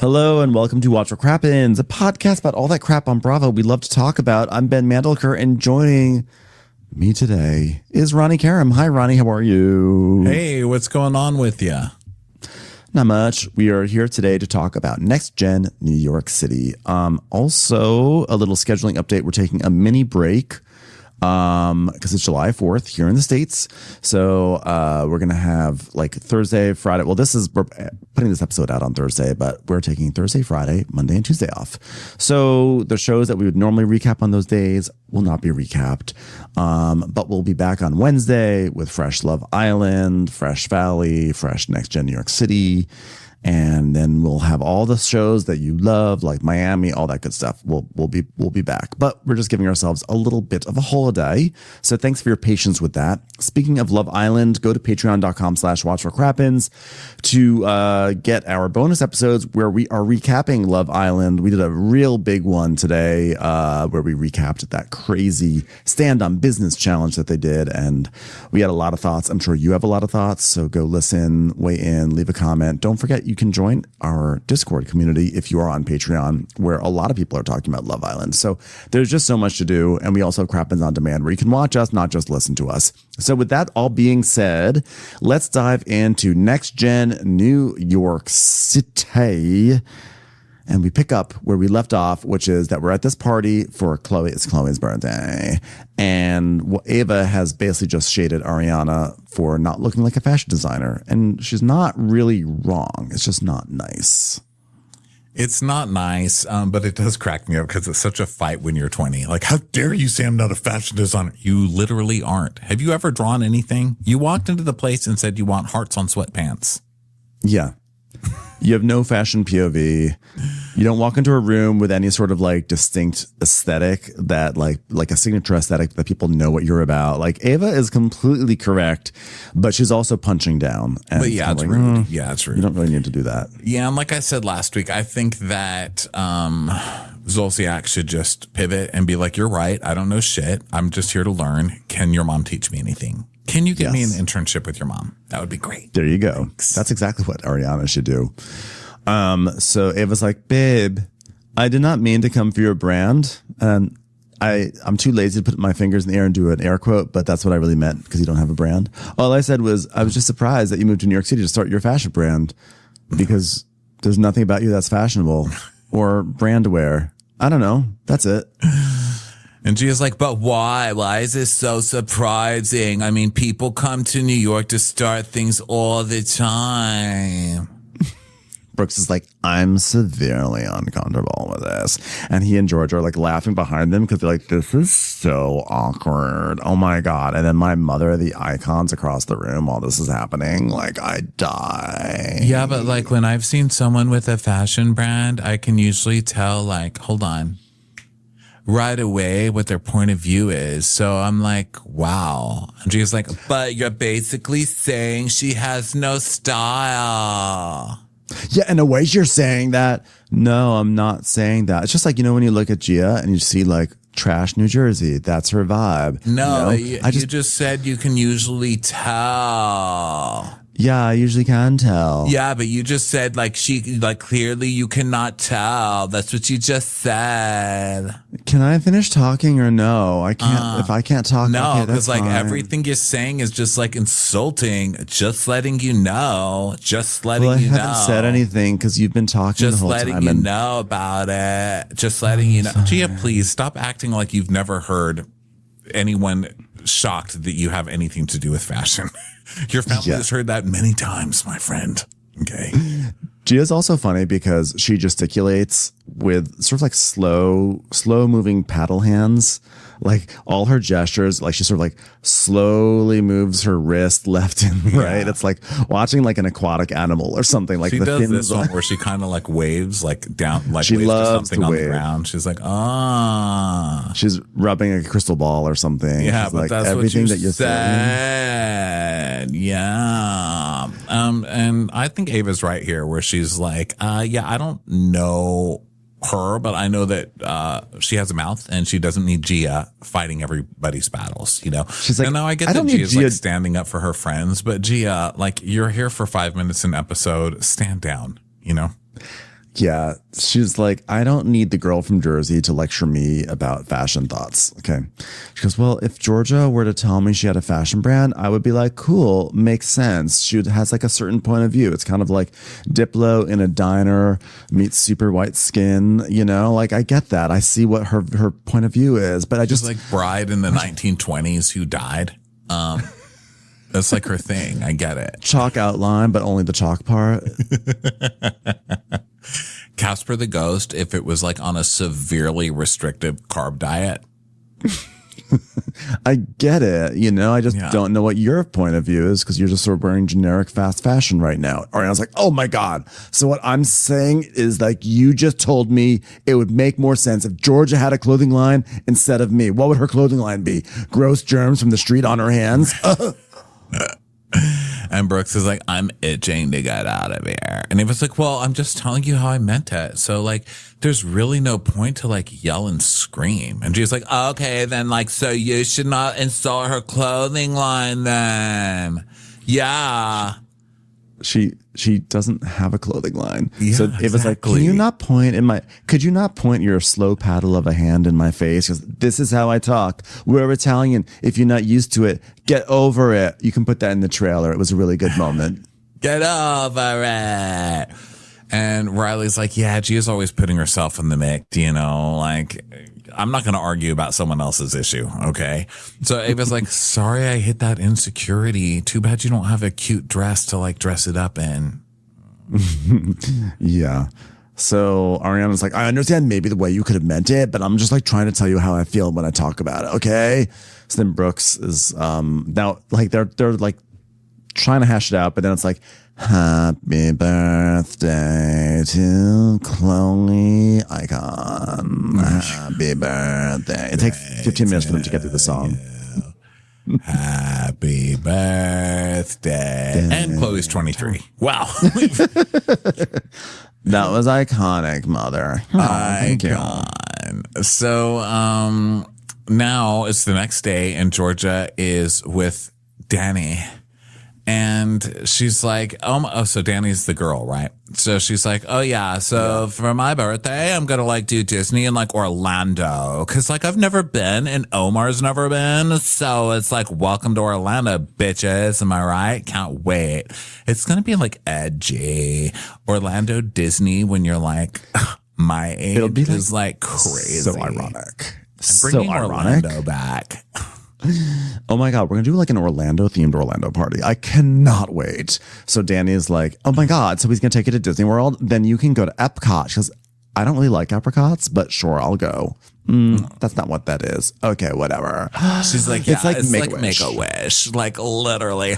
Hello and welcome to Watch for Crappens, a podcast about all that crap on Bravo we love to talk about. I'm Ben Mandelker, and joining me today is Ronnie Karam. Hi, Ronnie. How are you? Hey, what's going on with you? Not much. We are here today to talk about Next Gen New York City. Also, a little scheduling update. We're taking a mini break because it's July 4th here in the States. So we're going to have like Thursday, Friday. Well, we're putting this episode out on Thursday, but we're taking Thursday, Friday, Monday, and Tuesday off. So the shows that we would normally recap on those days will not be recapped. But we'll be back on Wednesday with fresh Love Island, fresh Valley, fresh Next Gen New York City. And then we'll have all the shows that you love, like Miami, all that good stuff. We'll be back, but we're just giving ourselves a little bit of a holiday. So thanks for your patience with that. Speaking of Love Island, go to patreon.com/watchforcrappens to get our bonus episodes where we are recapping Love Island. We did a real big one today where we recapped that crazy stand on business challenge that they did. And we had a lot of thoughts. I'm sure you have a lot of thoughts. So go listen, weigh in, leave a comment. Don't forget, you can join our Discord community if you are on Patreon, where a lot of people are talking about Love Island. So there's just so much to do. And we also have Crappens on Demand, where you can watch us, not just listen to us. So with that all being said, let's dive into Next Gen New York City. And we pick up where we left off, which is that we're at this party for Chloe. It's Chloe's birthday. And Ava has basically just shaded Ariana for not looking like a fashion designer. And she's not really wrong. It's just not nice. It's not nice, but it does crack me up because it's such a fight when you're 20. Like, how dare you say I'm not a fashion designer? You literally aren't. Have you ever drawn anything? You walked into the place and said you want hearts on sweatpants. Yeah. You have no fashion POV. You don't walk into a room with any sort of like distinct aesthetic that like a signature aesthetic that people know what you're about. Like Ava is completely correct, but she's also punching down. And but yeah, it's rude. Yeah, it's rude. You don't really need to do that. Yeah, and like I said last week, I think that Zolciak should just pivot and be like, you're right. I don't know shit. I'm just here to learn. Can your mom teach me anything? Can you get me an internship with your mom? That would be great. There you go. Thanks. That's exactly what Ariana should do. So Ava's like, babe, I did not mean to come for your brand. And I'm too lazy to put my fingers in the air and do an air quote, but that's what I really meant because you don't have a brand. All I said was, I was just surprised that you moved to New York City to start your fashion brand because there's nothing about you that's fashionable or brand aware. I don't know. That's it. And Gia's like, but why? Why is this so surprising? I mean, people come to New York to start things all the time. Brooks is like, I'm severely uncomfortable with this. And he and George are like laughing behind them because they're like, this is so awkward. Oh my God. And then my mother are the icons across the room while this is happening. Like, I die. Yeah, but like when I've seen someone with a fashion brand, I can usually tell like, hold on. Right away what their point of view is. So I'm like, wow. And Gia's like, but you're basically saying she has no style. Yeah, in a way you're saying that. No, I'm not saying that. It's just like, you know, when you look at Gia and you see like trash New Jersey, that's her vibe. No, you know? you just said you can usually tell. Yeah, I usually can tell. Yeah, but you just said like clearly you cannot tell. That's what you just said. Can I finish talking or no? I can't. If I can't talk, no, because okay, like fine. everything you're saying is just like insulting. Just letting you know. Just letting you know. I haven't said anything because you've been talking the whole time. Just letting you know about it. Just letting you know. Gia, please stop acting like you've never heard anyone shocked that you have anything to do with fashion. Your family has heard that many times, my friend. Okay. Gia's also funny because she gesticulates with sort of like slow moving paddle hands. Like all her gestures, like she sort of like slowly moves her wrist left and right. It's like watching like an aquatic animal or something. Like she the does this one where she kind of like waves like down, like she waves loves something to on wave. the ground. She's like, ah. She's rubbing a crystal ball or something. Yeah, she's but like, that's everything what you that you said. Yeah. And I think Ava's right here where she's like, yeah, I don't know her, but I know that she has a mouth and she doesn't need Gia fighting everybody's battles, you know? She's like, and now I get that Gia's like standing up for her friends, but Gia, like, you're here for 5 minutes an episode, stand down, you know? Yeah, she's like, I don't need the girl from Jersey to lecture me about fashion thoughts. Okay. She goes, well, if Georgia were to tell me she had a fashion brand, I would be like, cool, makes sense. She has like a certain point of view. It's kind of like Diplo in a diner meets super white skin, you know, like I get that. I see what her point of view is, but I just like bride in the 1920s who died. That's like her thing. I get it. Chalk outline, but only the chalk part. Casper the Ghost, if it was like on a severely restrictive carb diet. I get it. You know, I just don't know what your point of view is because you're just sort of wearing generic fast fashion right now. Or I was like, oh my God. So what I'm saying is like, you just told me it would make more sense if Georgia had a clothing line instead of me. What would her clothing line be? Gross germs from the street on her hands? And Brooks is like, I'm itching to get out of here. And he was like, well, I'm just telling you how I meant it. So like, there's really no point to like yell and scream. And she's like, okay, then like, so you should not install her clothing line then. Yeah. She doesn't have a clothing line. Yeah, so it was like, could you not point your slow paddle of a hand in my face? Because this is how I talk. We're Italian. If you're not used to it, get over it. You can put that in the trailer. It was a really good moment. Get over it. And Riley's like, yeah, Gia's always putting herself in the mix, you know, like, I'm not going to argue about someone else's issue. Okay. So Ava's like, sorry, I hit that insecurity. Too bad you don't have a cute dress to like dress it up in. Yeah. So Ariana's like, I understand maybe the way you could have meant it, but I'm just like trying to tell you how I feel when I talk about it. Okay. So then Brooks is, now like they're like trying to hash it out, but then it's like, happy birthday to Chloe Icon. Happy birthday. It takes 15 minutes for them to get through the song. Happy birthday. And Chloe's 23. Wow. That was iconic, mother. Icon. So now it's the next day and Georgia is with Danny. And she's like, so Danny's the girl, right? So she's like, oh yeah, so for my birthday, I'm going to like do Disney in like Orlando. Cause like I've never been and Omar's never been. So it's like, welcome to Orlando, bitches. Am I right? Can't wait. It's going to be like edgy. Orlando Disney when you're like my age. It'll be like crazy. So ironic. I'm bringing Orlando back. Oh my God, we're going to do like an Orlando themed Orlando party. I cannot wait. So Danny is like, oh my God, so he's going to take you to Disney World. Then you can go to Epcot. She goes, I don't really like apricots, but sure, I'll go. That's not what that is. Okay, whatever. She's like, yeah, it's like Make-A-Wish. Like literally.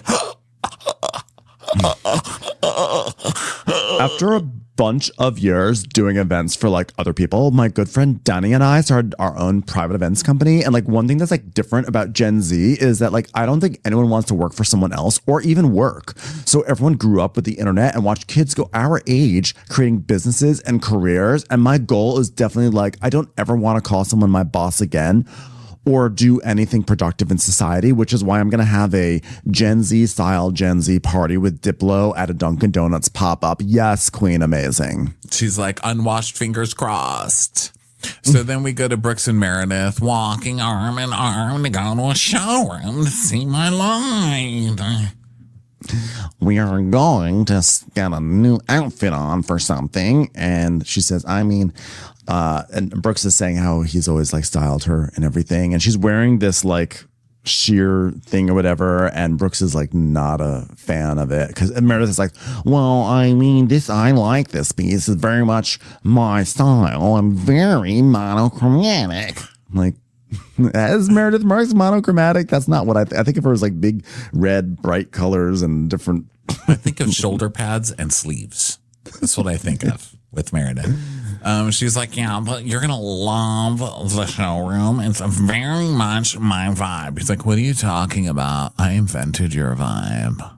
After a bunch of years doing events for like other people, my good friend Danny and I started our own private events company. And like one thing that's like different about Gen Z is that like I don't think anyone wants to work for someone else or even work. So everyone grew up with the internet and watched kids go our age creating businesses and careers. And my goal is definitely like I don't ever want to call someone my boss again or do anything productive in society, which is why I'm going to have a Gen Z style Gen Z party with Diplo at a Dunkin' Donuts pop-up. Yes, queen, amazing. She's like, unwashed fingers crossed. So then we go to Brooks and Meredith walking arm in arm to go to a showroom to see my light. We are going to get a new outfit on for something. And she says, and Brooks is saying how he's always like styled her and everything. And she's wearing this like sheer thing or whatever. And Brooks is like not a fan of it. Cause Meredith is like, well, I like this piece. It's very much my style. I'm very monochromatic. I'm like, as Meredith Marks monochromatic? That's not what I think of her as like big red, bright colors and different. I think of shoulder pads and sleeves. That's what I think of with Meredith. She's like, yeah, but you're going to love the showroom. It's very much my vibe. He's like, what are you talking about? I invented your vibe.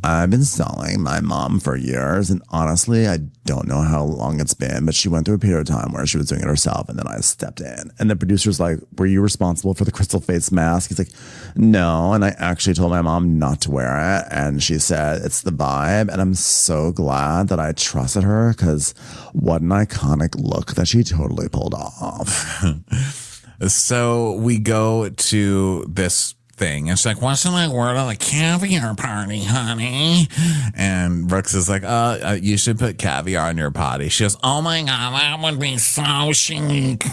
I've been stalling my mom for years, and honestly, I don't know how long it's been, but she went through a period of time where she was doing it herself, and then I stepped in. And the producer's like, were you responsible for the crystal face mask? He's like, no. And I actually told my mom not to wear it, and she said, it's the vibe. And I'm so glad that I trusted her, because what an iconic look that she totally pulled off. So we go to this thing, and she's like, what's my word on the caviar party, honey? And Brooks is like, you should put caviar on your potty. She goes, oh my God, that would be so chic.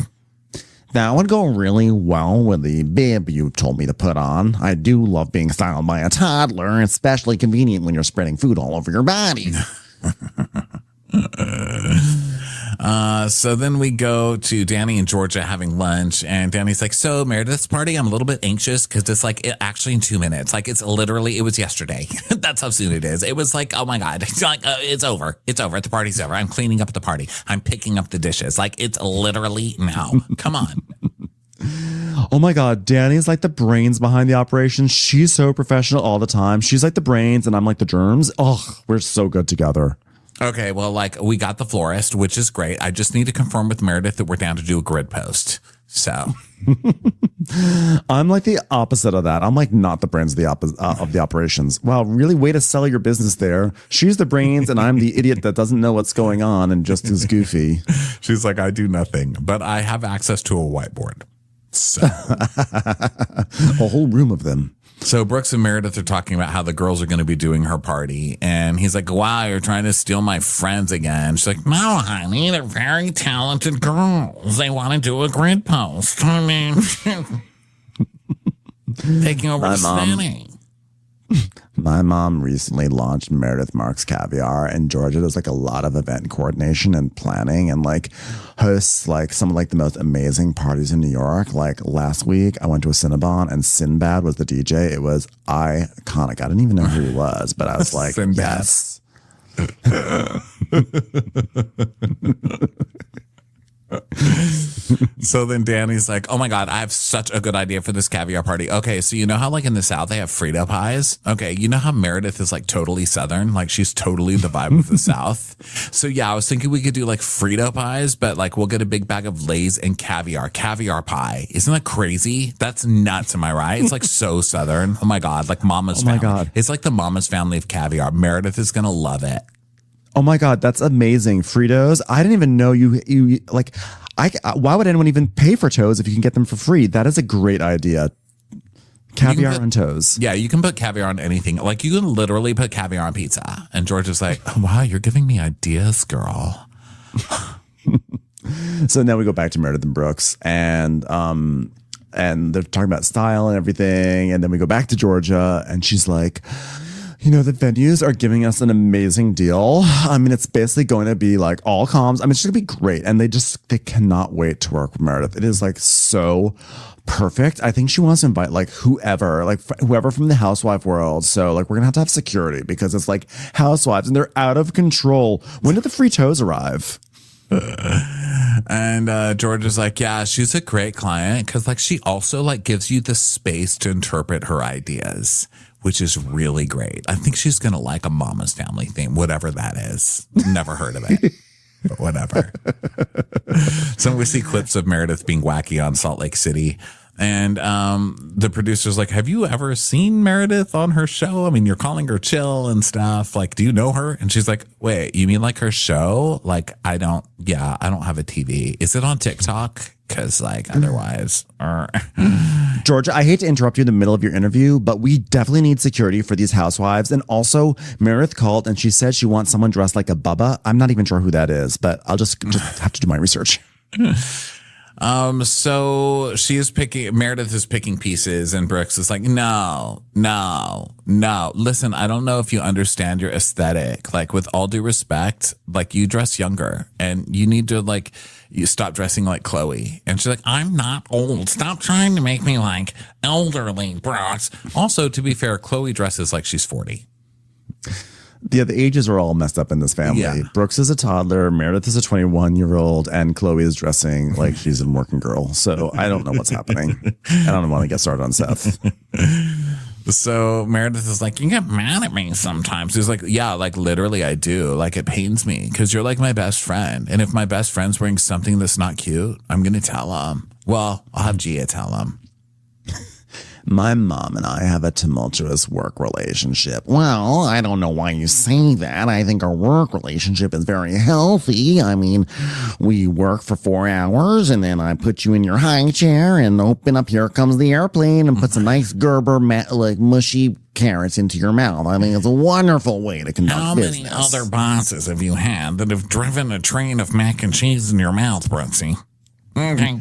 That would go really well with the bib you told me to put on. I do love being styled by a toddler, especially convenient when you're spreading food all over your body. So then we go to Danny and Georgia having lunch, and Danny's like, so Meredith's party, I'm a little bit anxious because it's like actually in 2 minutes. Like it was yesterday. That's how soon it is. It was like, oh my God, it's like, it's over. It's over. The party's over. I'm cleaning up the party. I'm picking up the dishes. Like it's literally now. Come on. Oh my God, Danny's like the brains behind the operation. She's so professional all the time. She's like the brains and I'm like the germs. Oh, we're so good together. Okay, well, like we got the florist, which is great. I just need to confirm with Meredith that we're down to do a grid post. So I'm like the opposite of that. I'm like not the brains of the operations. Wow, really way to sell your business there. She's the brains and I'm the idiot that doesn't know what's going on and just is goofy. She's like, I do nothing, but I have access to a whiteboard. So a whole room of them. So Brooks and Meredith are talking about how the girls are going to be doing her party. And he's like, wow, you're trying to steal my friends again. She's like, no, honey, they're very talented girls. They want to do a grid post. I mean, taking over the city. My mom recently launched Meredith Marks Caviar, and Georgia does like a lot of event coordination and planning and like hosts like some of like the most amazing parties in New York. Like last week I went to a Cinnabon and Sinbad was the DJ. It was iconic. I didn't even know who he was, but I was like, Sinbad. Yes. So then Danny's like, oh my God, I have such a good idea for this caviar party. Okay, so you know how like in the South they have Frito pies? Okay, you know how Meredith is like totally Southern? Like she's totally the vibe of the South. So yeah, I was thinking we could do like Frito pies, but like we'll get a big bag of Lay's and caviar pie. Isn't that crazy? That's nuts, am I right? It's like so Southern. Oh my God, like Mama's family. God. It's like the Mama's family of caviar. Meredith is going to love it. Oh my God, that's amazing. Fritos. I didn't even know you like, why would anyone even pay for toes if you can get them for free? That is a great idea. Caviar on toes. Yeah, you can put caviar on anything. Like you can literally put caviar on pizza. And George is like, oh, wow, you're giving me ideas, girl. So now we go back to Meredith and Brooks and they're talking about style and everything. And then we go back to Georgia and she's like, you know, the venues are giving us an amazing deal. I mean, it's basically going to be like all comms. I mean, it's going to be great. And they cannot wait to work with Meredith. It is like so perfect. I think she wants to invite like whoever from the housewife world. So like, we're going to have security because it's like housewives and they're out of control. When did the free toes arrive? And George is like, yeah, she's a great client because like she also like gives you the space to interpret her ideas, which is really great. I think she's going to like a Mama's Family theme, whatever that is. Never heard of it, but whatever. So we see clips of Meredith being wacky on Salt Lake City. And the producer's like, have you ever seen Meredith on her show? I mean, you're calling her chill and stuff. Like, do you know her? And she's like, wait, you mean like her show? Like, I don't have a TV. Is it on TikTok? Because like otherwise. Georgia, I hate to interrupt you in the middle of your interview, but we definitely need security for these housewives. And also Meredith called and she said she wants someone dressed like a Bubba. I'm not even sure who that is, but I'll just have to do my research. So Meredith is picking pieces and Brooks is like, no. Listen, I don't know if you understand your aesthetic. Like with all due respect, like you dress younger and you need to like, you stop dressing like Chloe. And she's like, I'm not old. Stop trying to make me like elderly, Brooks. Also, to be fair, Chloe dresses like she's 40. Yeah, the ages are all messed up in this family. Yeah. Brooks is a toddler, Meredith is a 21-year-old, and Chloe is dressing like she's a working girl. So I don't know what's happening. I don't want to get started on Seth. So Meredith is like, you get mad at me sometimes. He's like, yeah, like literally I do. Like it pains me because you're like my best friend. And if my best friend's wearing something that's not cute, I'm going to tell him. Well, I'll have Gia tell him. My mom and I have a tumultuous work relationship. Well, I don't know why you say that. I think our work relationship is very healthy. I mean, we work for 4 hours and then I put you in your high chair and open up, here comes the airplane, and put some nice Gerber, like mushy carrots into your mouth. I think it's a wonderful way to conduct business. How many other bosses have you had that have driven a train of mac and cheese in your mouth, Brooksy? Okay.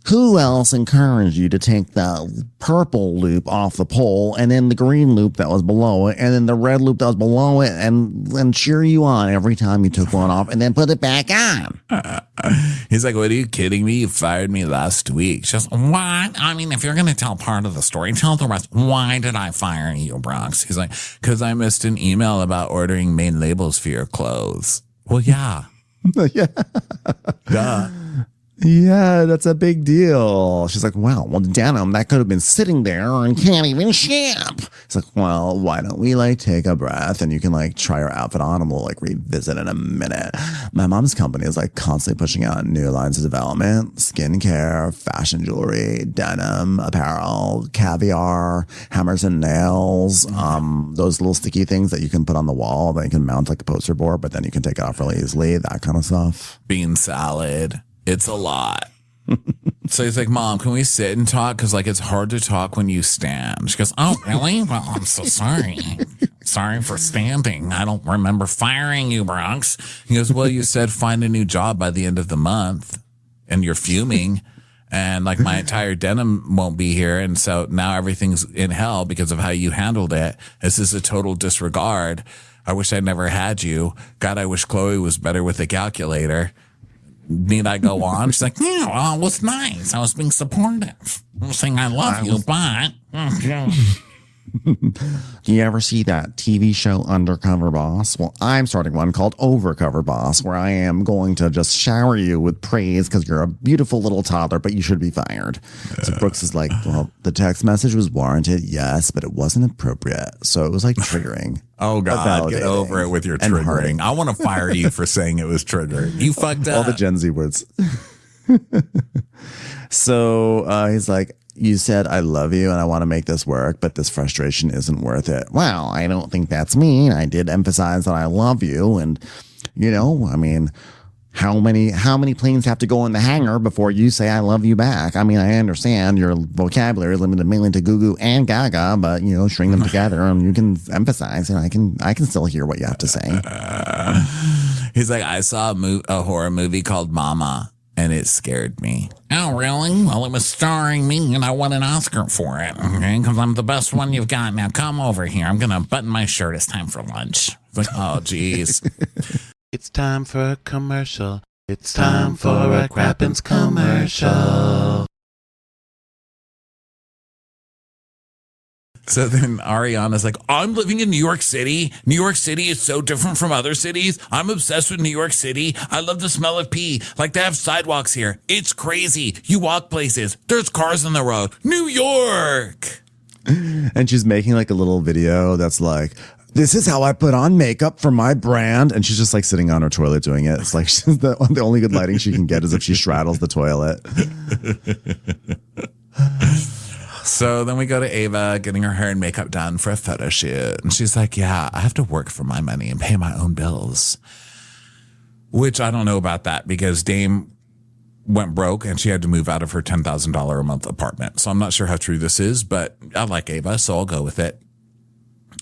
Who else encouraged you to take the purple loop off the pole and then the green loop that was below it and then the red loop that was below it and cheer you on every time you took one off and then put it back on? He's like, what, are you kidding me? You fired me last week. She goes, what? I mean, if you're going to tell part of the story, tell the rest. Why did I fire you, Bronx? He's like, because I missed an email about ordering main labels for your clothes. Well, yeah. Yeah. Duh. Yeah, that's a big deal. She's like, well, denim, that could have been sitting there and can't even ship. It's like, well, why don't we like take a breath and you can like try your outfit on and we'll like revisit in a minute. My mom's company is like constantly pushing out new lines of development, skincare, fashion jewelry, denim, apparel, caviar, hammers and nails, those little sticky things that you can put on the wall that you can mount like a poster board, but then you can take it off really easily, that kind of stuff. Bean salad. It's a lot. So he's like, Mom, can we sit and talk? Because like it's hard to talk when you stand. She goes, oh, really? Well, I'm so sorry. Sorry for standing. I don't remember firing you, Bronx. He goes, well, you said find a new job by the end of the month and you're fuming. And like my entire denim won't be here. And so now everything's in hell because of how you handled it. This is a total disregard. I wish I never had you. God, I wish Chloe was better with a calculator. Need I go on? She's like, yeah, well, it was nice. I was being supportive. I'm saying I love you, but... Do you ever see that TV show Undercover Boss? Well, I'm starting one called Overcover Boss, where I am going to just shower you with praise because you're a beautiful little toddler, but you should be fired. So Brooks is like, well, the text message was warranted, yes, but it wasn't appropriate. So it was like triggering. Oh, God, get over it with your triggering. I want to fire you for saying it was triggering. You fucked up. All the Gen Z words. So he's like, you said I love you and I want to make this work, but this frustration isn't worth it. Well, I don't think that's me. I did emphasize that I love you. And, you know, I mean, how many planes have to go in the hangar before you say I love you back? I mean, I understand your vocabulary is limited mainly to goo goo and gaga, but, you know, string them together and you can emphasize and I can still hear what you have to say. He's like, I saw a horror movie called Mama. And it scared me. Oh, really? Well, it was starring me, and I won an Oscar for it, okay? Because I'm the best one you've got. Now come over here. I'm going to button my shirt. It's time for lunch. It's like, oh, geez. It's time for a commercial. It's time for a Crappens commercial. So then Ariana's like, I'm living in New York City. New York City is so different from other cities. I'm obsessed with New York City. I love the smell of pee. Like they have sidewalks here. It's crazy. You walk places. There's cars on the road. New York. And she's making like a little video that's like, this is how I put on makeup for my brand. And she's just like sitting on her toilet doing it. It's like she's the only good lighting she can get is if she straddles the toilet. So then we go to Ava getting her hair and makeup done for a photo shoot. And she's like, yeah, I have to work for my money and pay my own bills. Which I don't know about that because Dame went broke and she had to move out of her $10,000 a month apartment. So I'm not sure how true this is, but I like Ava, so I'll go with it.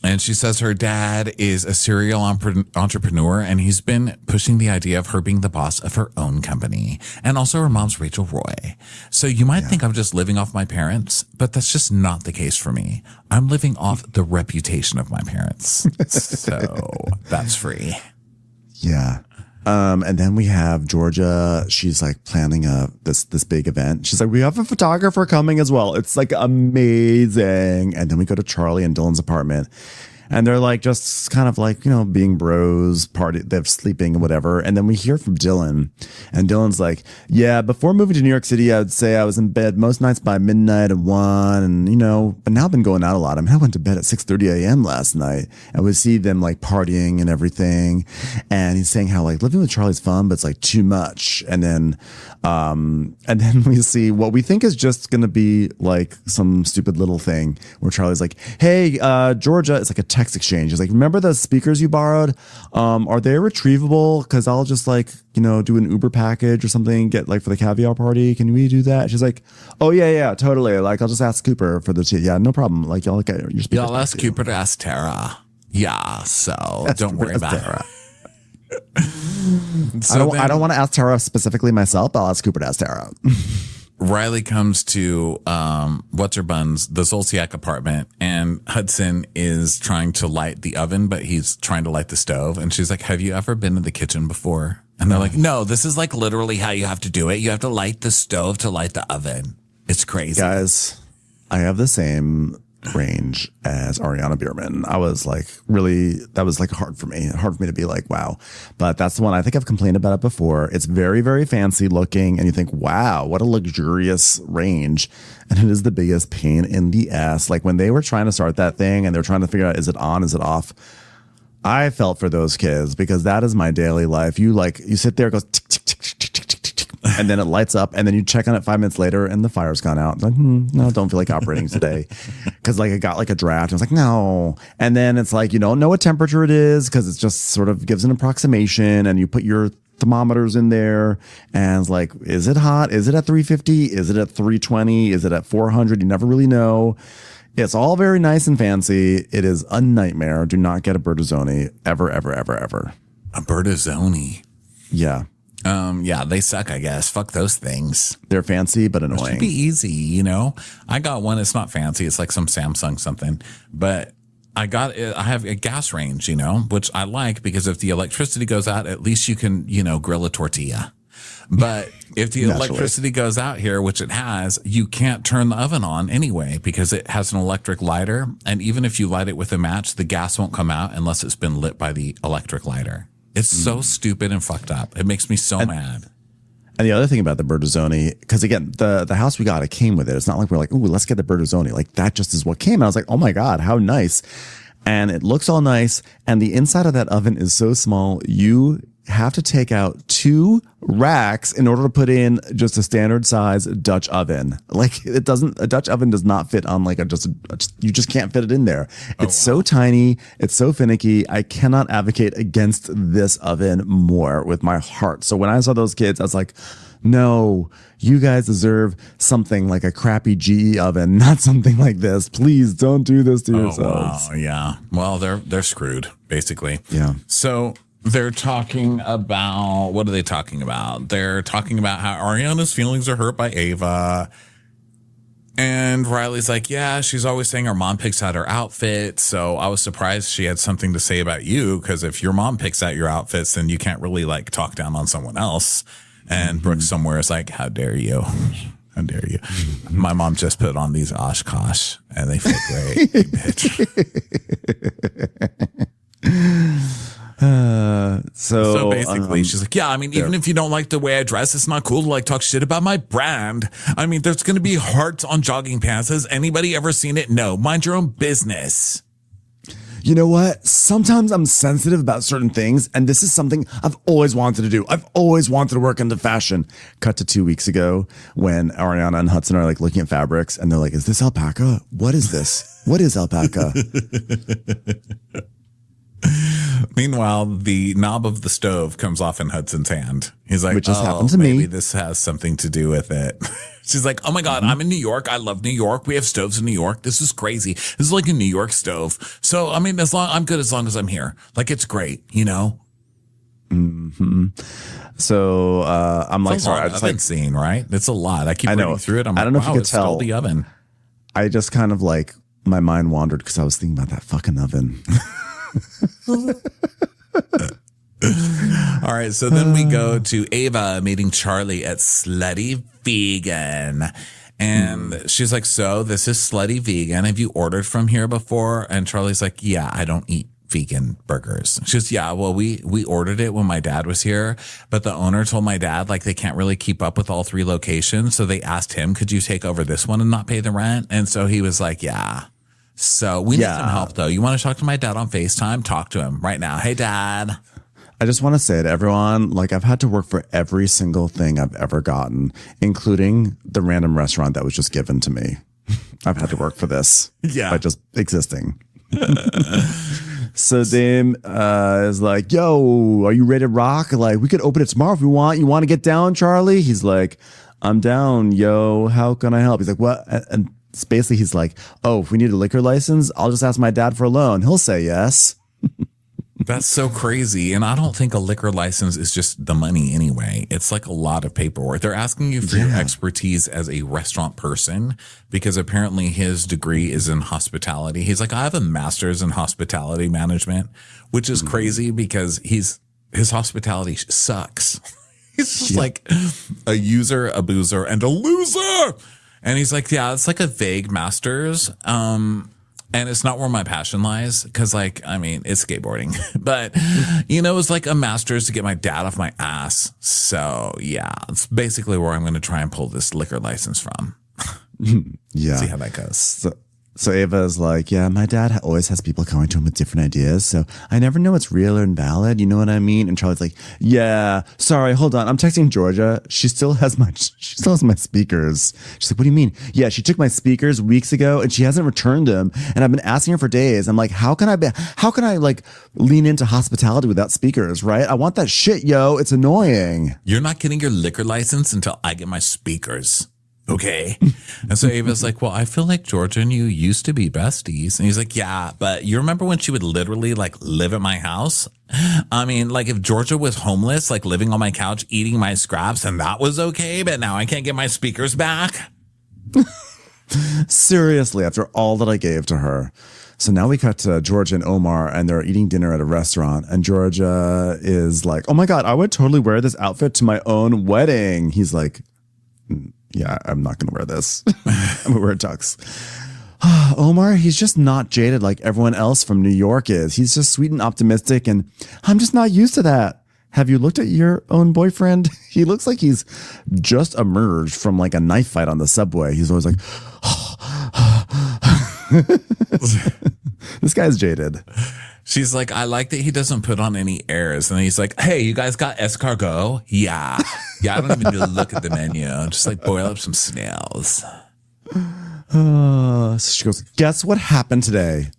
And she says her dad is a serial entrepreneur and he's been pushing the idea of her being the boss of her own company. And also her mom's Rachel Roy. So you might think I'm just living off my parents, but that's just not the case for me. I'm living off the reputation of my parents. So that's free. Yeah. And then we have Georgia. She's like planning this big event. She's like, we have a photographer coming as well. It's like amazing. And then we go to Charlie and Dylan's apartment And they're like, just kind of like, being bros, they're sleeping and whatever. And then we hear from Dylan, and Dylan's like, yeah, before moving to New York City, I would say I was in bed most nights by midnight and 1. And, but now I've been going out a lot. I mean, I went to bed at 6:30 a.m. last night, and we see them like partying and everything. And he's saying how like living with Charlie's fun, but it's like too much. And then we see what we think is just going to be like some stupid little thing where Charlie's like, hey, Georgia, it's like a text exchange. He's like, remember the speakers you borrowed? Are they retrievable? Because I'll just like, do an Uber package or something, get like for the Caviar party. Can we do that? She's like, oh, yeah, totally. Like, I'll just ask Cooper for the tea. Yeah, no problem. Like, y'all get your speakers. Yeah, I'll ask Cooper to ask Tara. Yeah, so don't worry about it. So I don't want to ask Tara specifically myself. I'll ask Cooper to ask Tara. Riley comes to what's her buns, the Zolciak apartment, and Hudson is trying to light the oven, but he's trying to light the stove. And she's like, have you ever been in the kitchen before? And they're like, no, this is like literally how you have to do it. You have to light the stove to light the oven. It's crazy. Guys, I have the same range as Ariana Bierman. I was like, really, that was like hard for me to be like, wow. But that's the one. I think I've complained about it before. It's very, very fancy looking, and you think, wow, what a luxurious range. And it is the biggest pain in the ass. Like when they were trying to start that thing and they're trying to figure out, is it on, is it off? I felt for those kids, because that is my daily life. You sit there, it goes tick, tick, tick, tick, tick, tick, tick, tick, and then it lights up, and then you check on it 5 minutes later and the fire's gone out. It's like, no, don't feel like operating today. Cause like it got like a draft. I was like, no. And then it's like, you don't know what temperature it is, cause it just sort of gives an approximation, and you put your thermometers in there, and it's like, is it hot? Is it at 350? Is it at 320? Is it at 400? You never really know. It's all very nice and fancy. It is a nightmare. Do not get a Bertazzoni ever, ever, ever, ever. A Bertazzoni. Yeah. Yeah, they suck, I guess. Fuck those things. They're fancy, but annoying. It should be easy, I got one. It's not fancy. It's like some Samsung something, but I have a gas range, which I like, because if the electricity goes out, at least you can, grill a tortilla. But if the electricity goes out here, which it has, you can't turn the oven on anyway, because it has an electric lighter. And even if you light it with a match, the gas won't come out unless it's been lit by the electric lighter. It's so stupid and fucked up. It makes me so mad. And the other thing about the Bertazzoni, because again, the house we got, it came with it. It's not like we're like, ooh, let's get the Bertazzoni. Like that just is what came. And I was like, oh my God, how nice. And it looks all nice. And the inside of that oven is so small, you have to take out 2 racks in order to put in just a standard size Dutch oven. Like a Dutch oven does not fit on like you just can't fit it in there. It's so tiny. It's so finicky. I cannot advocate against this oven more with my heart. So when I saw those kids, I was like, no, you guys deserve something like a crappy GE oven, not something like this. Please don't do this to yourselves. Wow. Yeah. Well, they're screwed basically. Yeah. So they're talking about, what are they talking about? They're talking about how Ariana's feelings are hurt by Ava. And Riley's like, yeah, she's always saying her mom picks out her outfit. So I was surprised she had something to say about you, because if your mom picks out your outfits, then you can't really like talk down on someone else. And Brooke somewhere is like, how dare you? How dare you? My mom just put on these Oshkosh and they fit great, bitch. So basically she's like, yeah, I mean, even if you don't like the way I dress, it's not cool to like talk shit about my brand. I mean, there's going to be hearts on jogging pants. Has anybody ever seen it? No. Mind your own business. You know what? Sometimes I'm sensitive about certain things, and this is something I've always wanted to do. I've always wanted to work into fashion. Cut to 2 weeks ago when Ariana and Hudson are like looking at fabrics, and they're like, is this alpaca? What is this? What is alpaca? Meanwhile, the knob of the stove comes off in Hudson's hand. He's like, which just happened to maybe me. This has something to do with it. She's like, oh my God, I'm in New York. I love New York. We have stoves in New York. This is crazy. This is like a New York stove. So, I mean, I'm good as long as I'm here. Like, it's great, Mm-hmm. So, I'm like, sorry, I just like scene, right? It's a lot. I keep reading through it. I don't know if you could tell the oven. I just kind of like, my mind wandered because I was thinking about that fucking oven. All right, so then we go to Ava meeting Charlie at Slutty Vegan. And she's like, so this is Slutty Vegan. Have you ordered from here before? And Charlie's like, yeah, I don't eat vegan burgers. She goes, yeah, well, we ordered it when my dad was here, but the owner told my dad like they can't really keep up with all 3 locations. So they asked him, could you take over this one and not pay the rent? And so he was like, yeah. So we need some help though. You want to talk to my dad on FaceTime? Talk to him right now. Hey, Dad. I just want to say to everyone, like I've had to work for every single thing I've ever gotten, including the random restaurant that was just given to me. I've had to work for this by just existing. So Dame is like, yo, are you ready to rock? Like, we could open it tomorrow if we want. You want to get down, Charlie? He's like, I'm down, yo. How can I help? He's like, what? And basically he's like, oh, if we need a liquor license, I'll just ask my dad for a loan. He'll say yes. That's so crazy. And I don't think a liquor license is just the money anyway. It's like a lot of paperwork. They're asking you for your expertise as a restaurant person because apparently his degree is in hospitality. He's like, I have a master's in hospitality management, which is crazy because his hospitality sucks. He's just like a user, a boozer, and a loser. And he's like, yeah, it's like a vague master's. And it's not where my passion lies because, like, I mean, it's skateboarding. But, you know, it's like a master's to get my dad off my ass. So, yeah, it's basically where I'm going to try and pull this liquor license from. Yeah. See how that goes. So Ava is like, yeah, my dad always has people coming to him with different ideas. So I never know what's real or invalid. You know what I mean? And Charlie's like, yeah, sorry, hold on. I'm texting Georgia. She still has my speakers. She's like, what do you mean? Yeah, she took my speakers weeks ago and she hasn't returned them. And I've been asking her for days. I'm like, how can I like lean into hospitality without speakers, right? I want that shit, yo. It's annoying. You're not getting your liquor license until I get my speakers. Okay. And so Ava's like, well, I feel like Georgia and you used to be besties. And he's like, yeah, but you remember when she would literally like live at my house? I mean, like if Georgia was homeless, like living on my couch, eating my scraps, and that was okay, but now I can't get my speakers back. Seriously, after all that I gave to her. So now we cut to Georgia and Omar, and they're eating dinner at a restaurant. And Georgia is like, oh my God, I would totally wear this outfit to my own wedding. He's like, yeah, I'm not going to wear this. I'm going to wear a tux. Omar, he's just not jaded like everyone else from New York is. He's just sweet and optimistic, and I'm just not used to that. Have you looked at your own boyfriend? He looks like he's just emerged from like a knife fight on the subway. He's always like, this guy's jaded. She's like, I like that he doesn't put on any airs. And he's like, hey, you guys got escargot? Yeah. Yeah, I don't even need to look at the menu. Just like boil up some snails. So she goes, guess what happened today?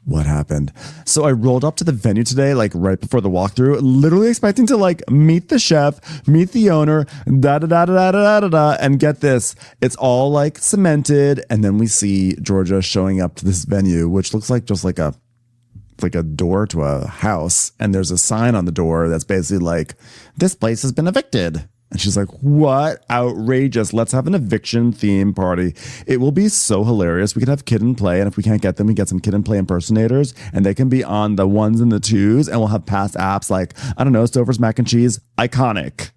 What happened? So I rolled up to the venue today, like right before the walkthrough, literally expecting to like meet the chef, meet the owner, and get this. It's all like cemented. And then we see Georgia showing up to this venue, which looks like just like a door to a house, and there's a sign on the door that's basically like, this place has been evicted. And she's like, what? Outrageous. Let's have an eviction theme party. It will be so hilarious. We could have Kid and Play, and if we can't get them, we get some Kid and Play impersonators, and they can be on the ones and the twos, and we'll have past apps like, I don't know, Stover's Mac and Cheese, iconic.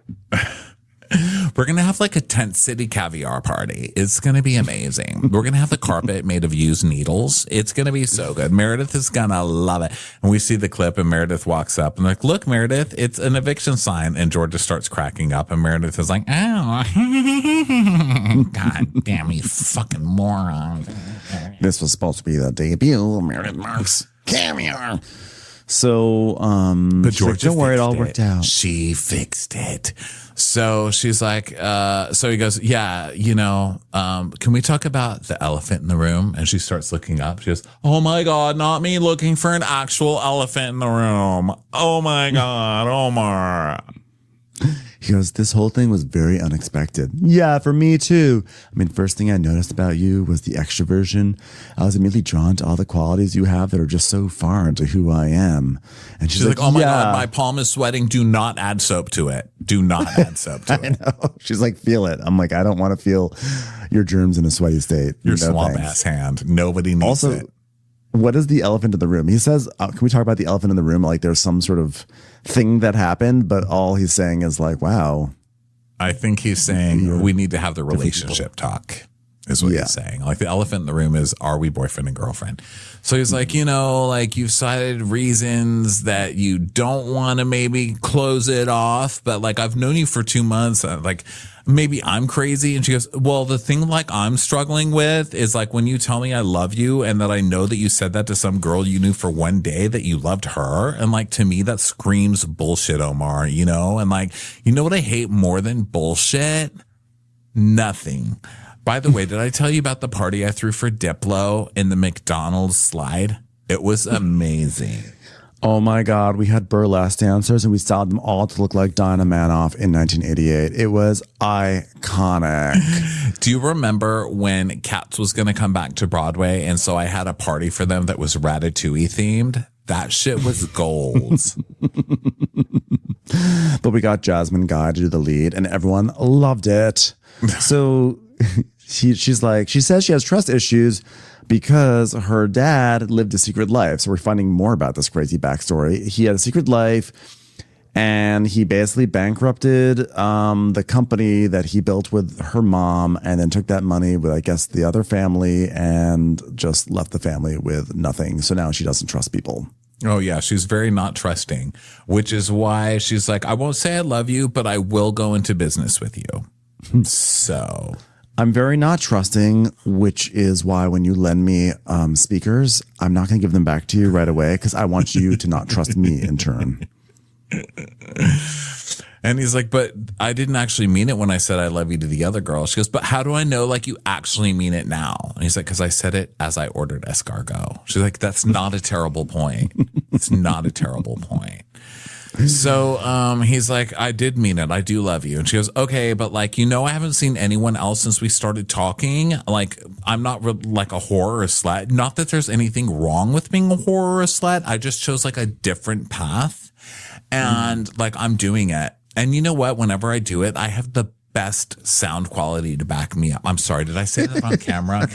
We're going to have like a tent city caviar party. It's going to be amazing. We're going to have the carpet made of used needles. It's going to be so good. Meredith is going to love it. And we see the clip and Meredith walks up and like, look, Meredith, it's an eviction sign. And Georgia starts cracking up and Meredith is like, oh, God damn you fucking moron. This was supposed to be the debut of Meredith Marks Caviar. So, but Georgia, like, don't worry, it all worked out. She fixed it. So she's like, so he goes, yeah, you know, can we talk about the elephant in the room? And she starts looking up. She goes, oh my God, not me looking for an actual elephant in the room. Oh my God, Omar. He goes, this whole thing was very unexpected. Yeah, for me too. I mean, first thing I noticed about you was the extroversion. I was immediately drawn to all the qualities you have that are just so foreign to who I am. And she's like, oh my God, my palm is sweating. Do not add soap to it. Do not add soap to it. I know. She's like, feel it. I'm like, I don't want to feel your germs in a sweaty state. Your swamp ass hand. Nobody needs it. What is the elephant in the room? He says, can we talk about the elephant in the room? Like there's some sort of thing that happened, but all he's saying is like, wow. I think he's saying we need to have the relationship talk. is what he's saying. Like the elephant in the room is, are we boyfriend and girlfriend? So he's like, you know, like you've cited reasons that you don't want to maybe close it off, but like I've known you for 2 months. Like maybe I'm crazy. And she goes, well, the thing like I'm struggling with is like when you tell me I love you and that I know that you said that to some girl you knew for one day that you loved her. And like to me, that screams bullshit, Omar, you know? And like, you know what I hate more than bullshit? Nothing. By the way, did I tell you about the party I threw for Diplo in the McDonald's slide? It was amazing. Oh my God. We had burlesque dancers and we styled them all to look like Dinah Manoff in 1988. It was iconic. Do you remember when Cats was going to come back to Broadway? And so I had a party for them that was Ratatouille themed. That shit was gold. But we got Jasmine Guy to do the lead and everyone loved it. So she says she has trust issues because her dad lived a secret life. So we're finding more about this crazy backstory. He had a secret life and he basically bankrupted the company that he built with her mom and then took that money with, I guess, the other family and just left the family with nothing. So now she doesn't trust people. Oh, yeah. She's very not trusting, which is why she's like, I won't say I love you, but I will go into business with you. So I'm very not trusting, which is why when you lend me speakers, I'm not going to give them back to you right away because I want you to not trust me in turn. And he's like, but I didn't actually mean it when I said I love you to the other girl. She goes, but how do I know like you actually mean it now? And he's like, because I said it as I ordered escargot. She's like, that's not a terrible point. It's not a terrible point. So he's like, I did mean it. I do love you. And she goes, okay, but like, you know, I haven't seen anyone else since we started talking. Like, I'm not like a whore or a slut. Not that there's anything wrong with being a whore or a slut. I just chose like a different path. And like, I'm doing it. And you know what? Whenever I do it, I have the best sound quality to back me up. I'm sorry. Did I say that on camera?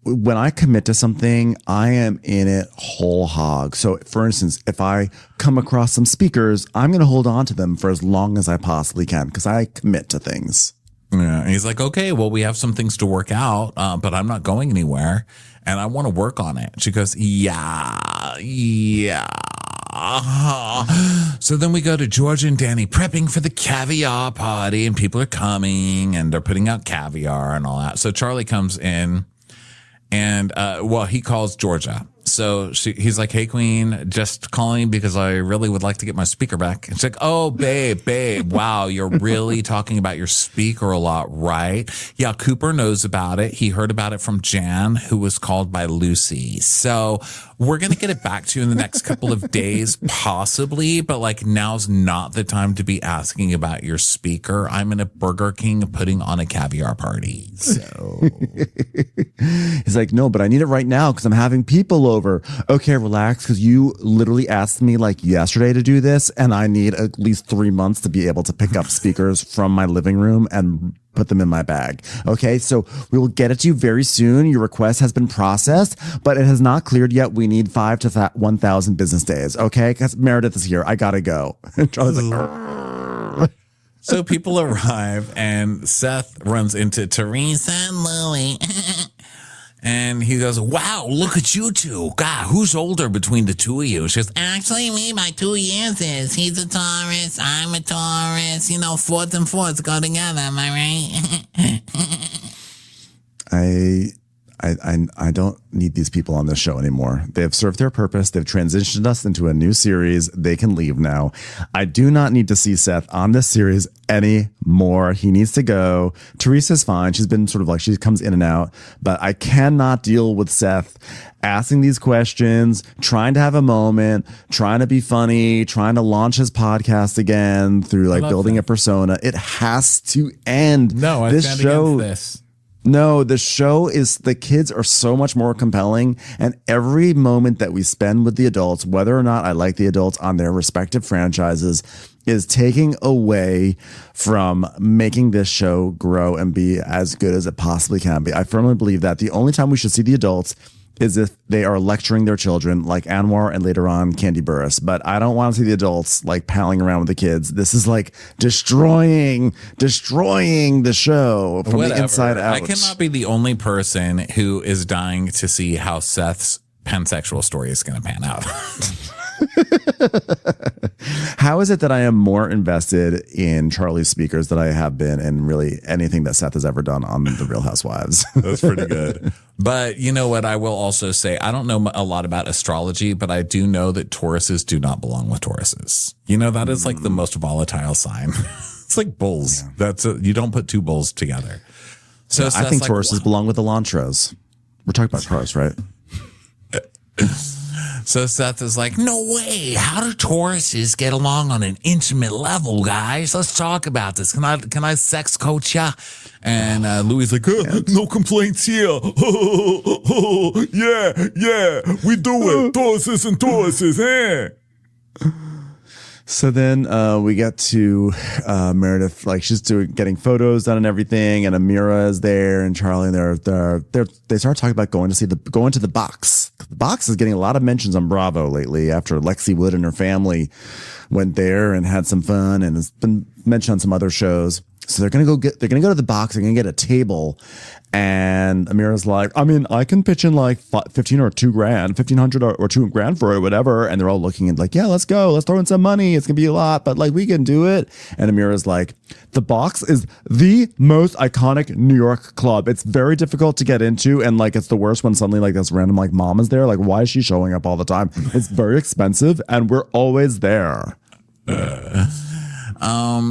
When I commit to something, I am in it whole hog. So for instance, if I come across some speakers, I'm going to hold on to them for as long as I possibly can because I commit to things. Yeah. And he's like, okay, well, we have some things to work out, but I'm not going anywhere and I want to work on it. She goes, yeah. So then we go to George and Danny prepping for the Caviar party and people are coming and they're putting out caviar and all that. So Charlie comes in. And, he calls Georgia. So he's like, hey, Queen, just calling because I really would like to get my speaker back. And she's like, oh, babe, wow, you're really talking about your speaker a lot, right? Yeah, Cooper knows about it. He heard about it from Jan, who was called by Lucy. So we're going to get it back to you in the next couple of days, possibly. But like now's not the time to be asking about your speaker. I'm in a Burger King putting on a caviar party. So he's like, no, but I need it right now because I'm having people over. Okay, relax, because you literally asked me like yesterday to do this, and I need at least 3 months to be able to pick up speakers from my living room and put them in my bag. Okay, so we will get it to you very soon. Your request has been processed, but it has not cleared yet. We need 5 to 1,000 business days. Okay, because Meredith is here. I gotta go. And Charlie's like, so people arrive, and Seth runs into Teresa and Louie. And he goes, wow, look at you two. God, who's older between the two of you? She goes, actually, me by 2 years is. He's a Taurus, I'm a Taurus. You know, fourths and fourths go together, am I right? I don't need these people on this show anymore. They have served their purpose. They've transitioned us into a new series. They can leave now. I do not need to see Seth on this series anymore. He needs to go. Teresa's fine. She's been sort of like, she comes in and out, but I cannot deal with Seth asking these questions, trying to have a moment, trying to be funny, trying to launch his podcast again through like building a persona. It has to end. No, I stand against this. No, the show is, the kids are so much more compelling, and every moment that we spend with the adults, whether or not I like the adults on their respective franchises, is taking away from making this show grow and be as good as it possibly can be. I firmly believe that the only time we should see the adults is if they are lecturing their children like Anwar and later on Candy Burris. But I don't want to see the adults like palling around with the kids. This is like destroying the show from the inside out. I cannot be the only person who is dying to see how Seth's pansexual story is going to pan out. How is it that I am more invested in Charlie's speakers than I have been in really anything that Seth has ever done on The Real Housewives? That's pretty good. But you know what? I will also say, I don't know a lot about astrology, but I do know that Tauruses do not belong with Tauruses. You know, that is like the most volatile sign. It's like bulls. Yeah. You don't put two bulls together. So I think Tauruses belong with Elantras. We're talking about cars, right? So Seth is like, no way. How do Tauruses get along on an intimate level, guys? Let's talk about this. Can I sex coach ya? And Louis like, no complaints here. Yeah, we do it. Tauruses and Tauruses, eh? So then we get to Meredith, like she's getting photos done and everything, and Amira is there, and Charlie, and they start talking about going to the box. The box is getting a lot of mentions on Bravo lately after Lexi Wood and her family went there and had some fun, and it's been mentioned on some other shows. So they're gonna go to the box. They're gonna get a table, and Amira's like, I mean, I can pitch in like 15 or $1,500 or $2,000 for it, whatever. And they're all looking and like, yeah, let's go. Let's throw in some money. It's gonna be a lot, but like we can do it. And Amira's like, the box is the most iconic New York club. It's very difficult to get into, and like it's the worst when suddenly like this random like mom is there. Like, why is she showing up all the time? It's very expensive, and we're always there.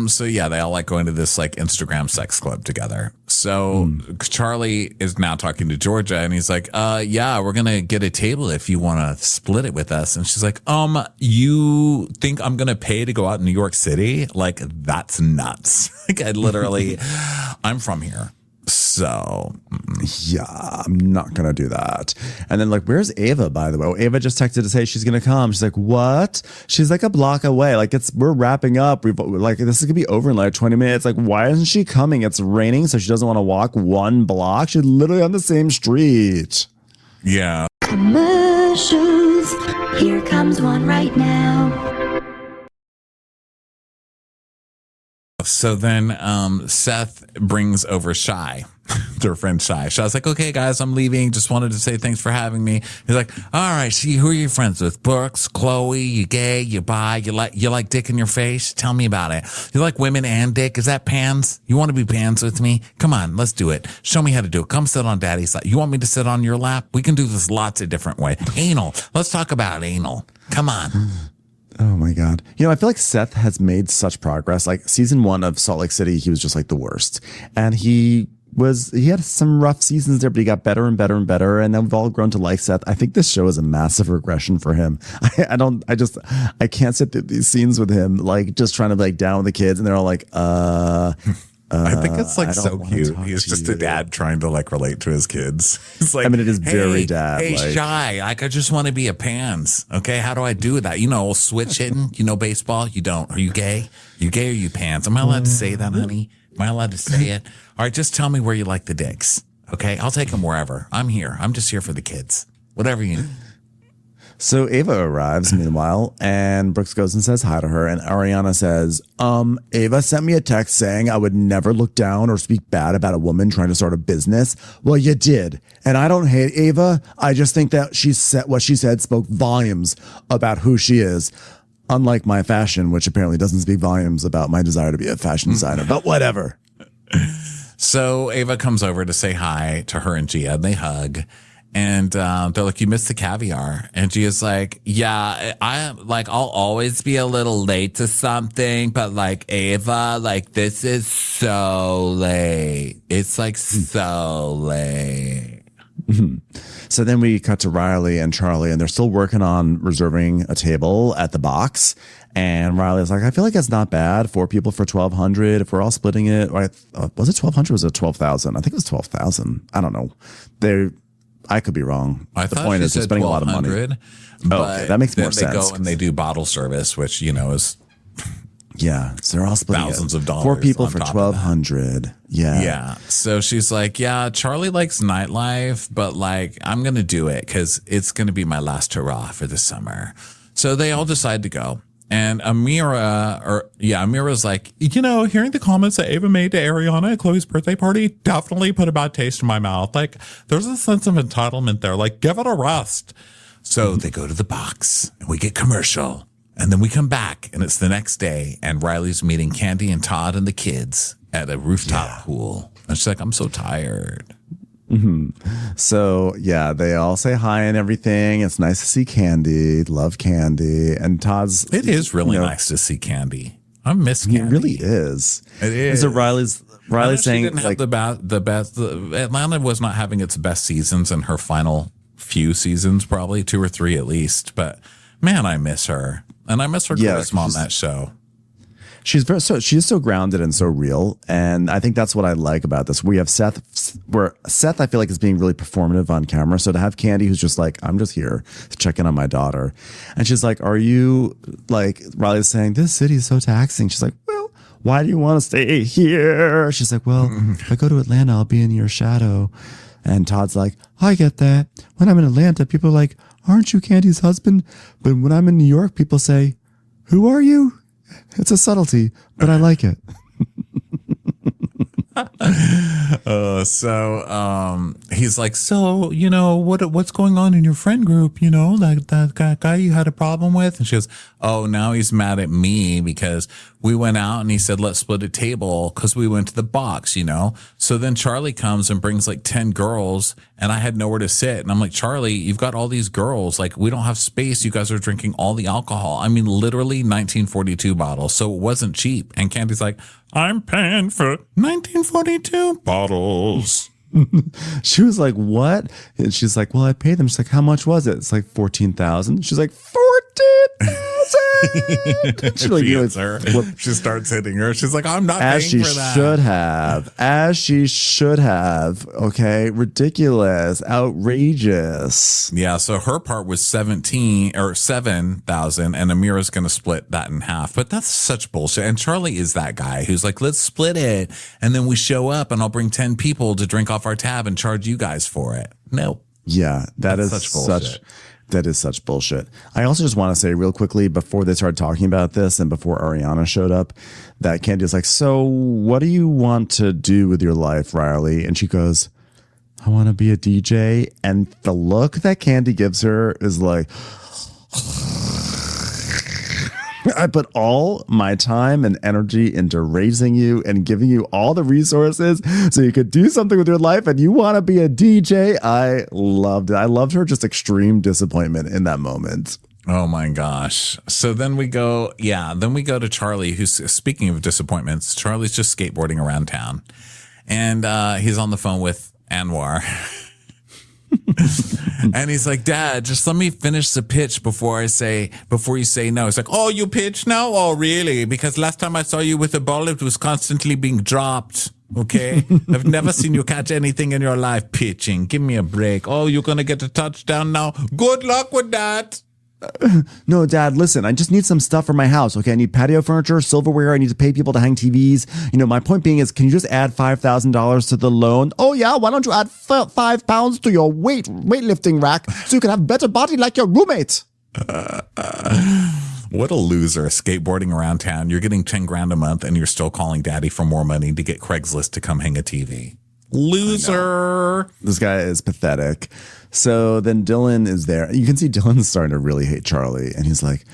So yeah, they all like going to this like Instagram sex club together. So Charlie is now talking to Georgia, and he's like, yeah, we're going to get a table if you want to split it with us. And she's like, you think I'm going to pay to go out in New York City? Like, that's nuts. Like, I'm from here. So yeah, I'm not gonna do that. And then like, where's Ava, by the way? Ava just texted to say she's gonna come. She's like, what? She's like a block away. Like, we're wrapping up. We've like, this is gonna be over in like 20 minutes. Like, why isn't she coming? It's raining, so she doesn't want to walk one block. She's literally on the same street. Yeah. Commercials. Here comes one right now. So then Seth brings over Shy, their friend Shy. Shy's like, okay, guys, I'm leaving. Just wanted to say thanks for having me. He's like, all right, see, who are you friends with? Brooks, Chloe, you gay, you bi, you like dick in your face? Tell me about it. You like women and dick? Is that pans? You want to be pans with me? Come on, let's do it. Show me how to do it. Come sit on daddy's lap. You want me to sit on your lap? We can do this lots of different ways. Anal. Let's talk about anal. Come on. Oh my God. You know, I feel like Seth has made such progress. Like season 1 of Salt Lake City, he was just like the worst. And he had some rough seasons there, but he got better and better and better. And then we've all grown to like Seth. I think this show is a massive regression for him. I can't sit through these scenes with him, like just trying to like down with the kids. And they're all like, I think it's like so cute. He's just a dad trying to like relate to his kids. He's like, I mean, it is very dad. Hey, like, Shy, like I just want to be a pans. Okay, how do I do that? You know, switch hitting. You know, baseball. You don't. Are you gay? You gay or you pans? Am I allowed to say that, honey? Am I allowed to say it? All right, just tell me where you like the dicks. Okay, I'll take them wherever. I'm here. I'm just here for the kids. Whatever you need. So Ava arrives meanwhile, and Brooks goes and says hi to her, and Ariana says, Ava sent me a text saying I would never look down or speak bad about a woman trying to start a business. Well, you did. And I don't hate Ava. I just think that what she said spoke volumes about who she is. Unlike my fashion, which apparently doesn't speak volumes about my desire to be a fashion designer, but whatever. So Ava comes over to say hi to her and Gia, and they hug. And they're like, you missed the caviar. And Gia's like, yeah, I'll always be a little late to something, but like Ava, like this is so late. It's like so late. So then we cut to Riley and Charlie, and they're still working on reserving a table at the box. And Riley's like, I feel like it's not bad. 4 people for $1,200. If we're all splitting it, was it $1,200 or was it $12,000? I think it was $12,000. I don't know. I could be wrong. The point is they're spending a lot of money. Okay, that makes more sense. They go and they do bottle service, which, you know, is Yeah. So they're all splitting thousands it. of dollars. 4 people on for top of that. $1,200. Yeah. Yeah. So she's like, yeah, Charlie likes nightlife, but like, I'm going to do it because it's going to be my last hurrah for the summer. So they all decide to go. And Amira's like, hearing the comments that Ava made to Ariana at Chloe's birthday party definitely put a bad taste in my mouth. Like, there's a sense of entitlement there. Like, give it a rest. So they go to the box and we get commercial. And then we come back and it's the next day. And Riley's meeting Candy and Todd and the kids at a rooftop pool. And she's like, I'm so tired. So, yeah, they all say hi and everything. It's nice to see Candy. Love Candy. And Todd's... It is really nice to see Candy. I miss Candy. It really is. It is. So Riley's saying... She didn't have the best... Atlanta was not having its best seasons in her final few seasons, probably 2 or 3 at least. But, man, I miss her. And I miss her charisma on that show. She's so grounded and so real, and I think that's what I like about this. We have Seth, where Seth I feel like is being really performative on camera. So to have Candy, who's just like, I'm just here to check in on my daughter, and she's like, are you like Riley's saying this city is so taxing? She's like, well, why do you want to stay here? She's like, well, if I go to Atlanta, I'll be in your shadow. And Todd's like, I get that. When I'm in Atlanta, people are like, aren't you Candy's husband? But when I'm in New York, people say, who are you? It's a subtlety, but I like it. He's like, so, what's going on in your friend group? That guy you had a problem with? And she goes, oh, now he's mad at me because we went out and he said, let's split a table because we went to the box, So then Charlie comes and brings like 10 girls and I had nowhere to sit. And I'm like, Charlie, you've got all these girls. Like, we don't have space. You guys are drinking all the alcohol. I mean, literally 1942 bottles. So it wasn't cheap. And Candy's like, I'm paying for 1942 bottles. She was like, what? And she's like, well, I paid them. She's like, how much was it? It's like 14,000. She's like, 14,000. She like, she starts hitting her. She's like, I'm not as paying she for that. As she should have. Okay. Ridiculous. Outrageous. Yeah. So her part was 7,000 and Amira's going to split that in half, but that's such bullshit. And Charlie is that guy who's like, let's split it. And then we show up and I'll bring 10 people to drink off our tab and charge you guys for it. No. Yeah. That's such bullshit. That is such bullshit. I also just want to say real quickly before they started talking about this and before Ariana showed up that Candy is like, so what do you want to do with your life, Riley? And she goes, I want to be a DJ. And the look that Candy gives her is like, I put all my time and energy into raising you and giving you all the resources so you could do something with your life and you want to be a DJ. I loved it. I loved her just extreme disappointment in that moment. Oh my gosh. So then we go to Charlie, who's, speaking of disappointments, Charlie's just skateboarding around town and he's on the phone with Anwar. And he's like, Dad, just let me finish the pitch before you say no. It's like, oh, you pitch now? Oh, really? Because last time I saw you with the ball, it was constantly being dropped. Okay. I've never seen you catch anything in your life pitching. Give me a break. Oh, you're going to get a touchdown now. Good luck with that. No, Dad, listen, I just need some stuff for my house. Okay. I need patio furniture, silverware. I need to pay people to hang TVs. My point being is, can you just add $5,000 to the loan? Oh yeah. Why don't you add 5 pounds to your weightlifting rack so you can have better body like your roommate? What a loser. Skateboarding around town. You're getting 10 grand a month and you're still calling Daddy for more money to get Craigslist to come hang a TV. Loser. This guy is pathetic. So then Dylan is there. You can see Dylan's starting to really hate Charlie. And he's like,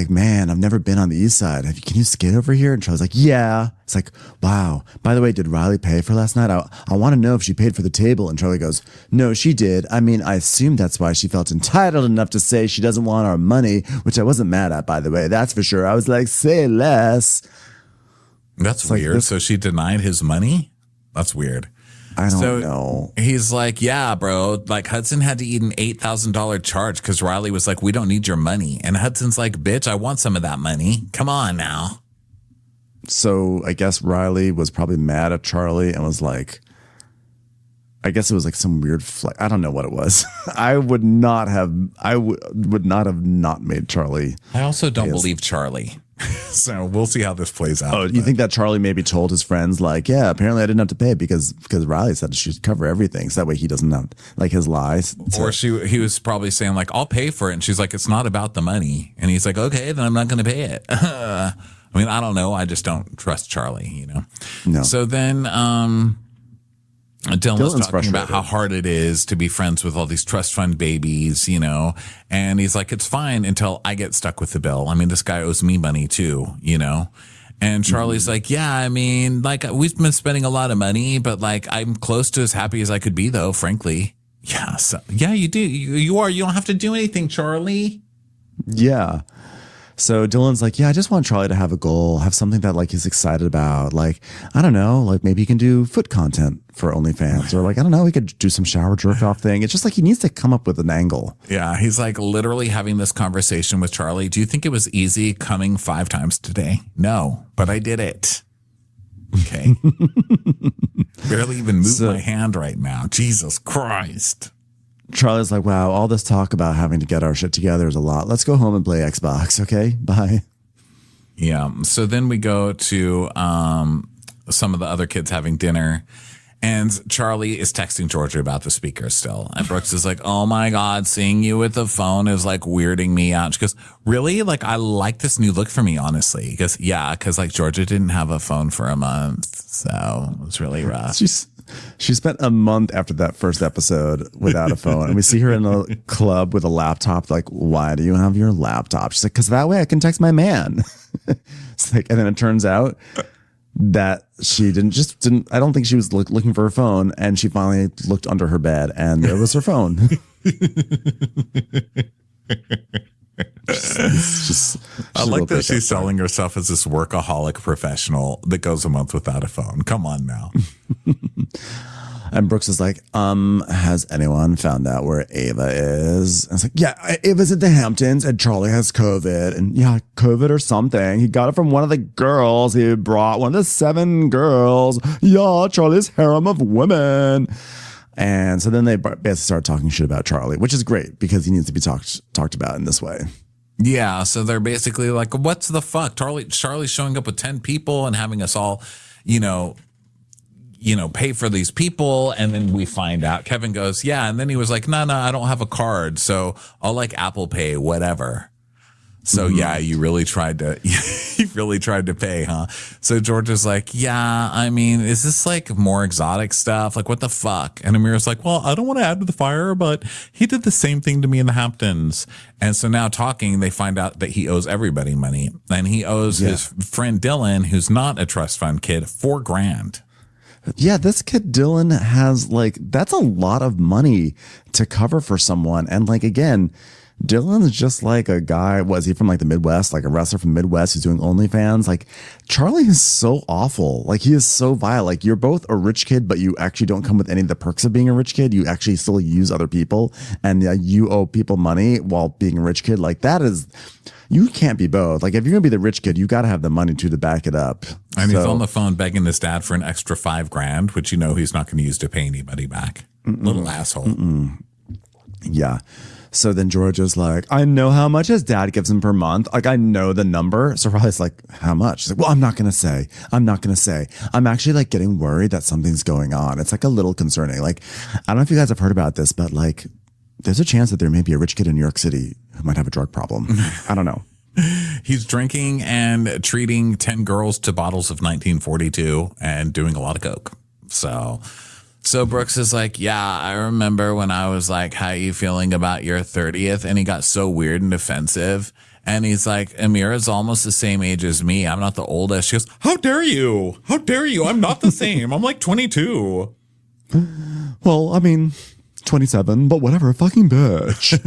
man, I've never been on the east side. Can you skate over here? And Charlie's like, yeah. It's like, wow. By the way, did Riley pay for last night? I want to know if she paid for the table. And Charlie goes, no, she did. I mean, I assume that's why she felt entitled enough to say she doesn't want our money, which I wasn't mad at, by the way. That's for sure. I was like, say less. That's weird. So she denied his money? That's weird. I don't know. He's like, yeah, bro. Like Hudson had to eat an $8,000 charge because Riley was like, we don't need your money. And Hudson's like, bitch, I want some of that money. Come on now. So I guess Riley was probably mad at Charlie and was like, I guess it was like some weird flex. I don't know what it was. I would not have not made Charlie. I also don't believe Charlie. So we'll see how this plays out. Oh, you think that Charlie maybe told his friends, like, yeah, apparently I didn't have to pay because Riley said she should cover everything. So that way he doesn't have, like, his lies. Or he was probably saying, like, I'll pay for it. And she's like, it's not about the money. And he's like, okay, then I'm not going to pay it. I mean, I don't know. I just don't trust Charlie, you know? No. So then Dylan's talking about how frustrated. hard it is to be friends with all these trust fund babies, you know? And he's like, it's fine until I get stuck with the bill. I mean, this guy owes me money too, you know? And Charlie's like, yeah, I mean, like, we've been spending a lot of money, but like, I'm close to as happy as I could be though, frankly. Yeah. So, yeah, you do. You are. You don't have to do anything, Charlie. Yeah. So Dylan's like, yeah, I just want Charlie to have a goal, have something that like he's excited about. Like, I don't know, like maybe he can do foot content for OnlyFans, or like, I don't know, he could do some shower jerk off thing. It's just like he needs to come up with an angle. Yeah. He's like literally having this conversation with Charlie. Do you think it was easy coming 5 times today? No, but I did it. Okay. Barely even move my hand right now. Jesus Christ. Charlie's like, wow, all this talk about having to get our shit together is a lot. Let's go home and play Xbox. Okay. Bye. Yeah. So then we go to some of the other kids having dinner, and Charlie is texting Georgia about the speaker still. And Brooks is like, oh my God, seeing you with the phone is like weirding me out. She goes, really? Like, I like this new look for me, honestly. He goes, yeah, because like Georgia didn't have a phone for a month. So it was really rough. She spent a month after that first episode without a phone, and we see her in a club with a laptop. Like, why do you have your laptop? She's like, because that way I can text my man. It's like, and then it turns out that she didn't. I don't think she was looking for her phone, and she finally looked under her bed, and there was her phone. I like that she's selling herself as this workaholic professional that goes a month without a phone. Come on now. And Brooks is like, has anyone found out where Ava is? And it's like, yeah, Ava's at the Hamptons and Charlie has COVID. And yeah, COVID or something. He got it from one of the girls. He brought one of the 7 girls. Yeah, Charlie's harem of women. And so then they basically start talking shit about Charlie, which is great because he needs to be talked about in this way. Yeah. So they're basically like, what's the fuck? Charlie's showing up with 10 people and having us all, pay for these people. And then we find out Kevin goes, yeah. And then he was like, no, I don't have a card. So I'll like Apple Pay, whatever. So yeah, you really tried to pay, huh? So George is like, yeah, I mean, is this like more exotic stuff? Like what the fuck? And Amira's like, well, I don't want to add to the fire, but he did the same thing to me in the Hamptons. And so now talking, they find out that he owes everybody money, and he owes his friend Dylan, who's not a trust fund kid, $4,000. Yeah, this kid Dylan has like, that's a lot of money to cover for someone. And like, again, Dylan's just like a guy, was he from like the Midwest, like a wrestler from Midwest who's doing OnlyFans? Like Charlie is so awful. Like he is so vile. Like you're both a rich kid, but you actually don't come with any of the perks of being a rich kid. You actually still use other people, and you owe people money while being a rich kid. Like that is, you can't be both. Like if you're going to be the rich kid, you got to have the money to back it up. And he's on the phone begging his dad for an extra $5,000, which he's not going to use to pay anybody back. Little asshole. Yeah. So then George is like, I know how much his dad gives him per month. Like, I know the number. So Riley's like, how much? She's like, well, I'm not going to say. I'm actually like getting worried that something's going on. It's like a little concerning. Like, I don't know if you guys have heard about this, but like, there's a chance that there may be a rich kid in New York City who might have a drug problem. I don't know. He's drinking and treating 10 girls to bottles of 1942 and doing a lot of coke. So Brooks is like, yeah, I remember when I was like, how are you feeling about your 30th? And he got so weird and defensive. And he's like, Amira's almost the same age as me. I'm not the oldest. She goes, how dare you? How dare you? I'm not the same. I'm like 22. Well, I mean, 27, but whatever, fucking bitch.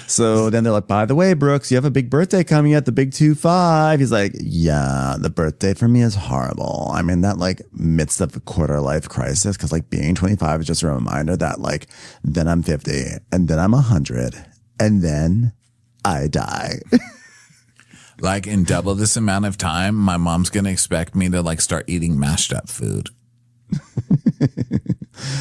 So then they're like, by the way, Brooks, you have a big birthday coming at the big 2-5. He's like, yeah, the birthday for me is horrible. I'm in that like midst of a quarter life crisis, because like being 25 is just a reminder that like then I'm 50 and then I'm 100 and then I die. Like in double this amount of time, my mom's going to expect me to like start eating mashed up food.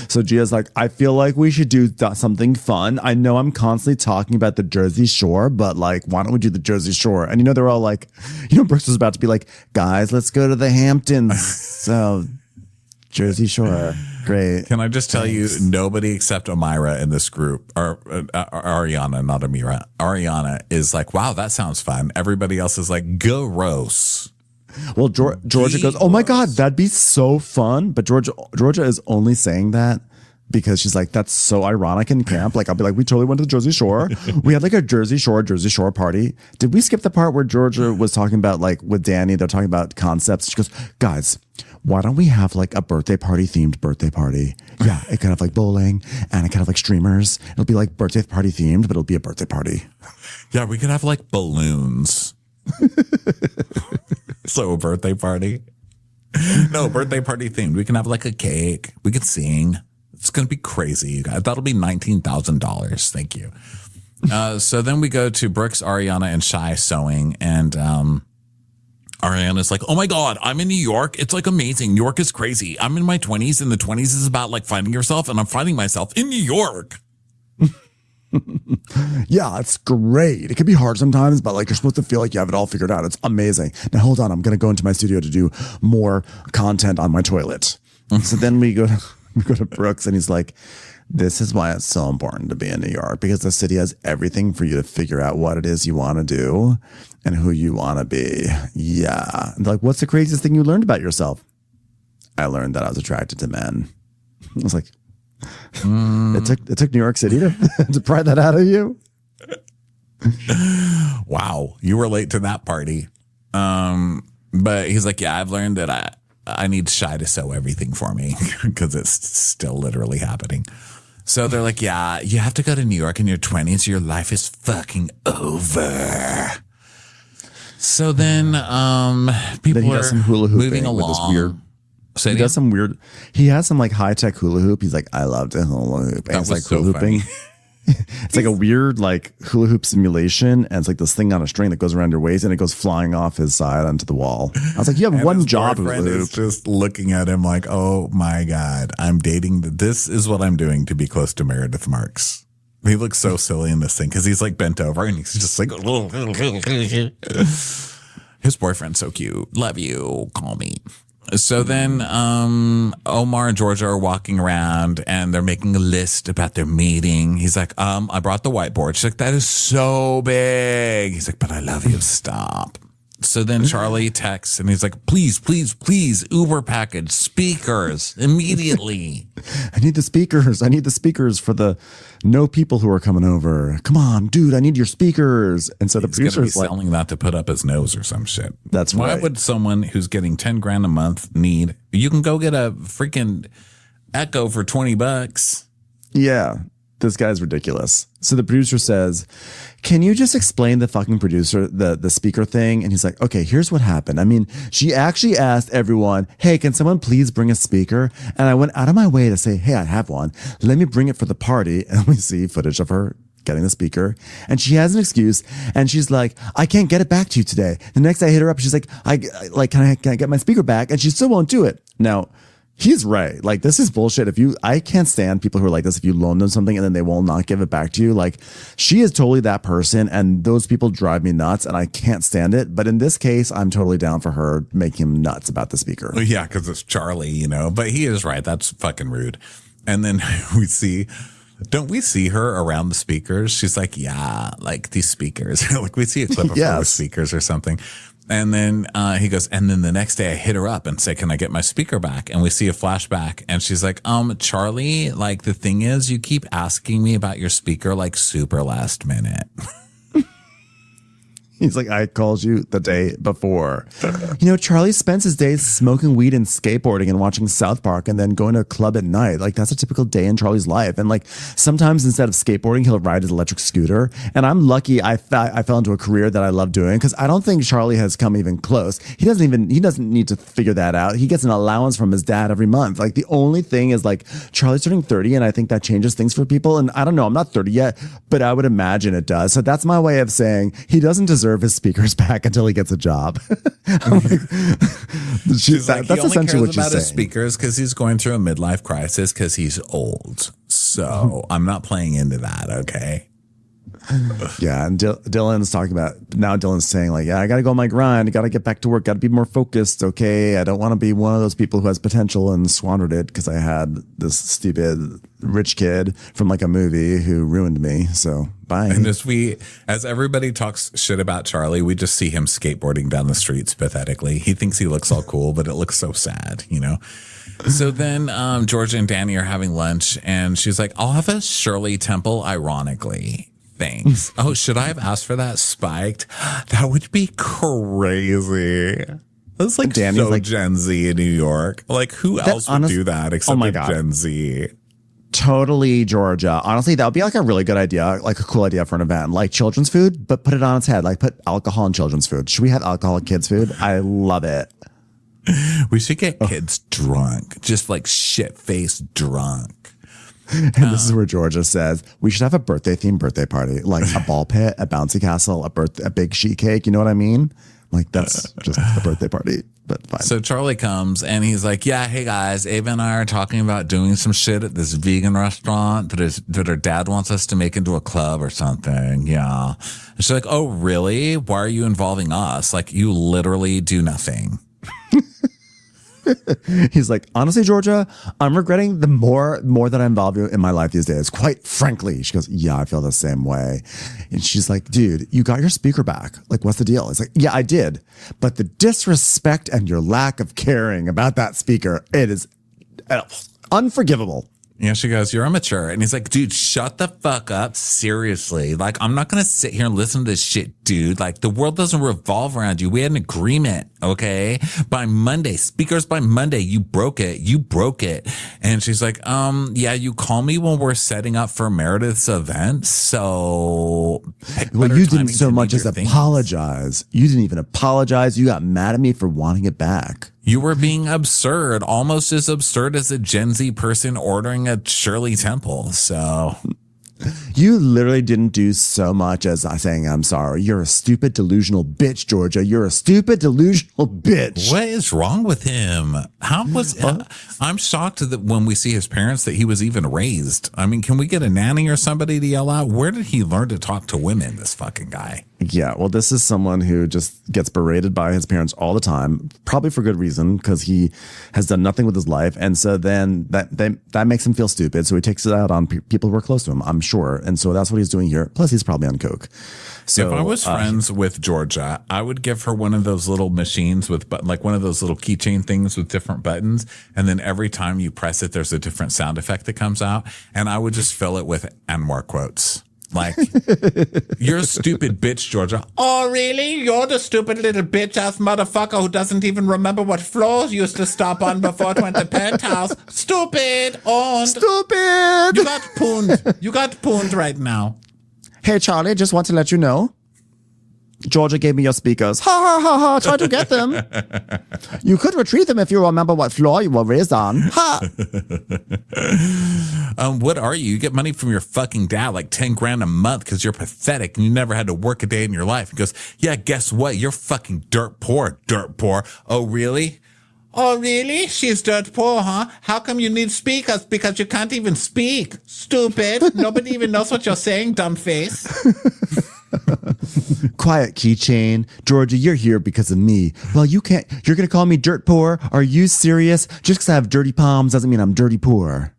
So Gia's like, I feel like we should do something fun. I know I'm constantly talking about the Jersey Shore, but like, why don't we do the Jersey Shore? And they're all like, Brooks was about to be like, guys, let's go to the Hamptons. So Jersey Shore. Great. Can I just tell you, nobody except Amira in this group, or Ariana, not Amira. Ariana is like, wow, that sounds fun. Everybody else is like, gross. Well, Georgia goes, oh my God, that'd be so fun. But Georgia is only saying that because she's like, that's so ironic in camp. Like, I'll be like, we totally went to the Jersey Shore. We had like a Jersey Shore party. Did we skip the part where Georgia was talking about like with Danny, they're talking about concepts. She goes, guys, why don't we have like a birthday party themed birthday party? Yeah, it kind of like bowling and it kind of like streamers. It'll be like birthday party themed, but it'll be a birthday party. Yeah, we could have like balloons. So a birthday party? No, birthday party themed. We can have like a cake. We could sing. It's going to be crazy, you guys. That'll be $19,000. Thank you. So then we go to Brooks, Ariana, and Shy sewing. And Ariana's like, oh my God, I'm in New York. It's like amazing. New York is crazy. I'm in my 20s, and the 20s is about like finding yourself, and I'm finding myself in New York. Yeah, it's great. It can be hard sometimes, but like you're supposed to feel like you have it all figured out. It's amazing. Now hold on, I'm gonna go into my studio to do more content on my toilet. So then we go to Brooks, and he's like, this is why it's so important to be in New York, because the city has everything for you to figure out what it is you want to do and who you want to be. Yeah. And like, what's the craziest thing you learned about yourself? I learned that I was attracted to men. I was like, it took New York City to pry that out of you. Wow, you were late to that party. But he's like, yeah, I've learned that I need Shy to sew everything for me because it's still literally happening. So they're like, yeah, you have to go to New York in your 20s. Your life is fucking over. So then people then are some hula moving with this along. weird. He has some like high tech hula hoop. He's like, I love to hula hoop. And That it's was like so hula hooping. It's like a weird like hula hoop simulation, and it's like this thing on a string that goes around your waist, and it goes flying off his side onto the wall. I was like, you have And one his job, hula boyfriend hoop. is just looking at him like, oh my God, I'm dating. This is what I'm doing to be close to Meredith Marks. He looks so silly in this thing because he's like bent over and he's just like, his boyfriend's so cute. Love you. Call me. So then Omar and Georgia are walking around and they're making a list about their meeting. He's like, I brought the whiteboard. She's like, that is so big. He's like, but I love you. Stop. So then Charlie texts and he's like, please, please, please, Uber package, speakers, immediately. I need the speakers. I need the speakers for the no people who are coming over. Come on, dude, I need your speakers. And so the He's going to be producer's like, selling that to put up his nose or some shit. That's Why right. would someone who's getting 10 grand a month need, you can go get a freaking Echo for $20. yeah, this guy's ridiculous. So the producer says, can you just explain the fucking producer, the speaker thing? And he's like, okay, here's what happened. I mean, she actually asked everyone, hey, can someone please bring a speaker? And I went out of my way to say, hey, I have one. Let me bring it for the party. And we see footage of her getting the speaker. And she has an excuse. And she's like, I can't get it back to you today. The next day I hit her up. She's like, can I get my speaker back? And she still won't do it. Now, he's right. Like, this is bullshit. I can't stand people who are like this. If you loan them something and then they will not give it back to you, like, she is totally that person. And those people drive me nuts and I can't stand it. But in this case, I'm totally down for her making him nuts about the speaker. Well, yeah, because it's Charlie, but he is right. That's fucking rude. And then don't we see her around the speakers? She's like, yeah, like these speakers. Like we see a clip of her with speakers or something. And then he goes, and then the next day I hit her up and say, can I get my speaker back? And we see a flashback and she's like, Charlie, like the thing is you keep asking me about your speaker like super last minute. He's like, I called you the day before. Charlie spends his days smoking weed and skateboarding and watching South Park and then going to a club at night. Like, that's a typical day in Charlie's life. And like, sometimes instead of skateboarding, he'll ride his electric scooter. And I'm lucky I fell into a career that I love doing, because I don't think Charlie has come even close. He doesn't need to figure that out. He gets an allowance from his dad every month. Like, the only thing is like, Charlie's turning 30 and I think that changes things for people. And I don't know, I'm not 30 yet, but I would imagine it does. So that's my way of saying he doesn't deserve reserve his speakers back until he gets a job. She's like, that's he only essentially cares what she's about his saying. speakers because he's going through a midlife crisis because he's old. So I'm not playing into that, okay? Yeah, and Dylan's talking about, now Dylan's saying like, yeah, I got to go on my grind. I got to get back to work. Got to be more focused, okay? I don't want to be one of those people who has potential and squandered it because I had this stupid rich kid from like a movie who ruined me. So bye. And as everybody talks shit about Charlie, we just see him skateboarding down the streets pathetically. He thinks he looks all cool, but it looks so sad, you know? So then Georgia and Danny are having lunch, and she's like, I'll have a Shirley Temple, ironically. Thanks. Oh, should I have asked for that spiked? That would be crazy. That's like Danny's so like, Gen Z in New York. Like, who else would do that except my like God. Gen Z? Totally, Georgia. Honestly, that would be like a really good idea, like a cool idea for an event, like children's food, but put it on its head. Like put alcohol in children's food. Should we have alcohol in kids' food? I love it. We should get kids drunk, just like shit-faced drunk. And this is where Georgia says we should have a birthday-themed birthday party, like a ball pit, a bouncy castle, a big sheet cake. You know what I mean? Like that's just a birthday party, but fine. So Charlie comes and he's like, yeah, hey guys, Ava and I are talking about doing some shit at this vegan restaurant that her dad wants us to make into a club or something. Yeah. And she's like, oh, really? Why are you involving us? Like, you literally do nothing. He's like, honestly, Georgia, I'm regretting the more that I'm involved in my life these days. Quite frankly, she goes, yeah, I feel the same way. And she's like, dude, you got your speaker back. Like, what's the deal? It's like, yeah, I did. But the disrespect and your lack of caring about that speaker, it is unforgivable. Yeah, she goes, you're immature. And he's like, dude, shut the fuck up. Seriously. Like, I'm not going to sit here and listen to this shit, dude. Like, the world doesn't revolve around you. We had an agreement, okay? By Monday, speakers by Monday, you broke it. You broke it. And she's like, yeah, you call me when we're setting up for Meredith's event. So, well, you didn't so to much need as your things. apologize. You didn't even apologize. You got mad at me for wanting it back. You were being absurd, almost as absurd as a Gen Z person ordering a Shirley Temple. So You literally didn't do so much as saying, I'm sorry. You're a stupid, delusional bitch, Georgia. You're a stupid, delusional bitch. what is wrong with him? I'm shocked that when we see his parents that he was even raised. I mean, can we get a nanny or somebody to yell out? Where did he learn to talk to women, this fucking guy? Yeah, well, this is someone who just gets berated by his parents all the time, probably for good reason, because he has done nothing with his life. And so then that makes him feel stupid. So he takes it out on people who are close to him, I'm sure. And so that's what he's doing here. Plus, he's probably on coke. So if I was friends with Georgia, I would give her one of those little machines with like one of those little keychain things with different buttons. And then every time you press it, there's a different sound effect that comes out. And I would just fill it with Anwar quotes. Like, you're a stupid bitch, Georgia. Oh, really? You're the stupid little bitch-ass motherfucker who doesn't even remember what floors you used to stop on before it went to penthouse. Stupid. Owned. Stupid. You got pooned. You got pooned right now. Hey, Charlie, just want to let you know. Georgia gave me your speakers. Ha ha ha ha. Try to get them. You could retrieve them if you remember what floor you were raised on. Ha. What are you? You get money from your fucking dad, like 10 grand a month because you're pathetic and you never had to work a day in your life. He goes, yeah, guess what? You're fucking dirt poor. Oh, really? Oh, really? She's dirt poor, huh? How come you need speakers? Because you can't even speak. Stupid. Nobody even knows what you're saying, dumb face. Quiet, keychain. Georgia, you're here because of me. Well, you can't. You're going to call me dirt poor? Are you serious? Just because I have dirty palms doesn't mean I'm dirty poor.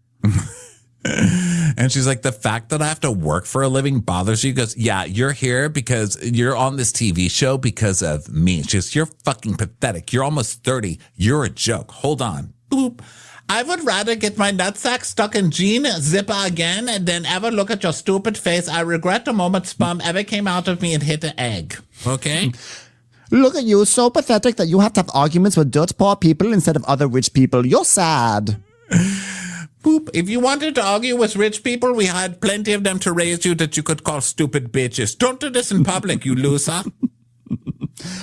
And she's like, the fact that I have to work for a living bothers you? He goes, yeah, you're here because you're on this TV show because of me. She goes, you're fucking pathetic. You're almost 30. You're a joke. Hold on. Boop. I would rather get my nutsack stuck in jean zipper again than ever look at your stupid face. I regret the moment sperm ever came out of me and hit an egg. Okay? Look at you, so pathetic that you have to have arguments with dirt poor people instead of other rich people. You're sad. Boop. If you wanted to argue with rich people, we had plenty of them to raise you that you could call stupid bitches. Don't do this in public, you loser.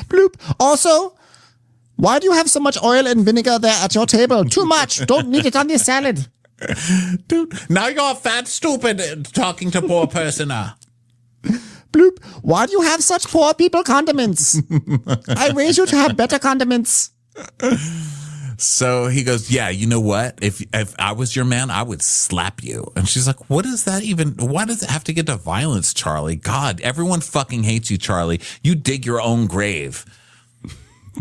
Bloop. Also, why do you have so much oil and vinegar there at your table? Too much. Don't need it on your salad. Dude, now you're fat stupid talking to poor person. Bloop. Why do you have such poor people condiments? I raise you to have better condiments. So he goes, yeah, you know what? If I was your man, I would slap you. And she's like, what is that even? Why does it have to get to violence, Charlie? God, everyone fucking hates you, Charlie. You dig your own grave.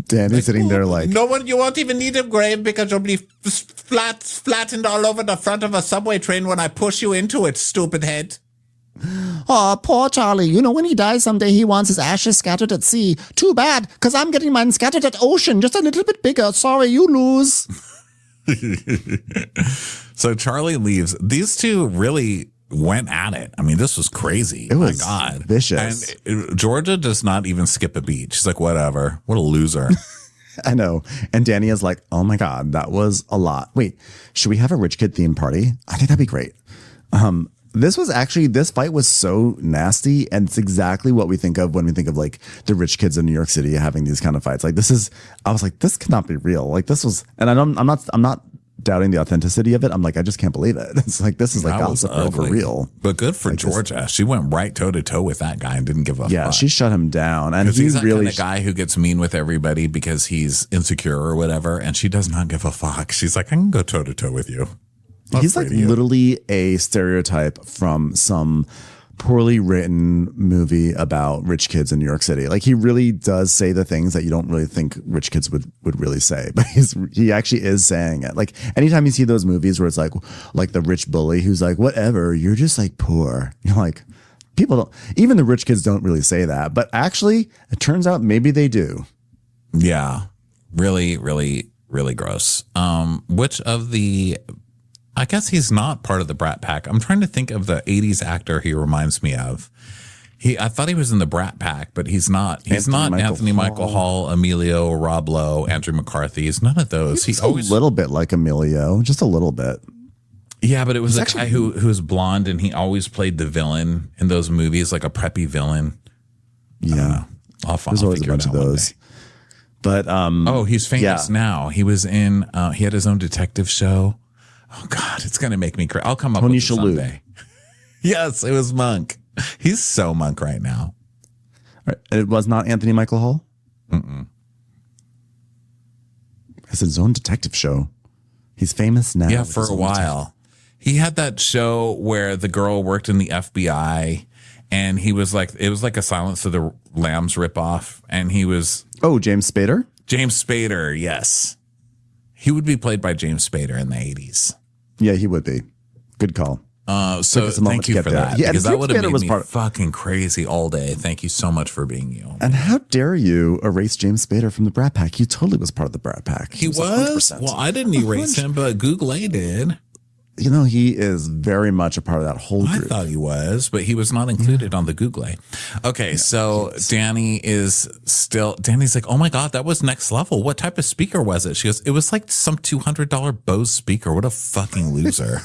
Danny's sitting there like, no one, you won't even need a grave because you'll be flattened all over the front of a subway train when I push you into it, stupid head. oh, poor Charlie. You know, when he dies someday, he wants his ashes scattered at sea. Too bad, because I'm getting mine scattered at ocean, just a little bit bigger. Sorry, you lose. So Charlie leaves. These two really went at it. I mean, this was crazy. It was my God. vicious. And Georgia does not even skip a beat. She's like, whatever. What a loser. I know. And Danny is like, oh my God, that was a lot. Wait, should we have a rich kid theme party? I think that'd be great. This fight was so nasty, and it's exactly what we think of when we think of like the rich kids in New York City having these kind of fights. Like I was like, this cannot be real. Like this was, and I'm not doubting the authenticity of it. I'm like, I just can't believe it. It's like, this is like gossip for real. But good for like Georgia. She went right toe to toe with that guy and didn't give a fuck. Yeah, she shut him down. And he's that kind of guy who gets mean with everybody because he's insecure or whatever. And she does not give a fuck. She's like, I can go toe to toe with you. He's like literally a stereotype from some poorly written movie about rich kids in New York City. Like he really does say the things that you don't really think rich kids would really say, but he actually is saying it. Like anytime you see those movies where it's like the rich bully who's like, whatever, you're just like poor. You're like, people don't, even the rich kids don't really say that, but actually it turns out maybe they do. Yeah. Really, really, really gross. Which of the, I guess he's not part of the Brat Pack. I'm trying to think of the 80s actor he reminds me of. I thought he was in the Brat Pack, but he's not. He's not Anthony Michael Hall, Emilio, Rob Lowe, Andrew McCarthy. He's none of those. He's always a little bit like Emilio, just a little bit. Yeah, but it was a guy who was blonde, and he always played the villain in those movies, like a preppy villain. Yeah, there's always a bunch of those. But he's famous now. He was in. He had his own detective show. Oh God, it's gonna make me crazy. I'll come up with it someday. Yes, it was Monk. He's so Monk right now. It was not Anthony Michael Hall? It's his own detective show. He's famous now. Yeah, for a while. He had that show where the girl worked in the FBI, and he was like, it was like a Silence of the Lambs ripoff, and he was James Spader? James Spader, yes. He would be played by James Spader in the 80s. Yeah, he would be. Good call. So thank you for that. Yeah, because that would have made me fucking crazy all day. Thank you so much for being you. And how dare you erase James Spader from the Brat Pack? He totally was part of the Brat Pack. He was? 100%. Well, I didn't erase him, but Google did. You know, he is very much a part of that whole group. I thought he was, but he was not included on the Google. Okay, so Danny's like, oh my God, that was next level. What type of speaker was it? She goes, it was like some $200 Bose speaker. What a fucking loser.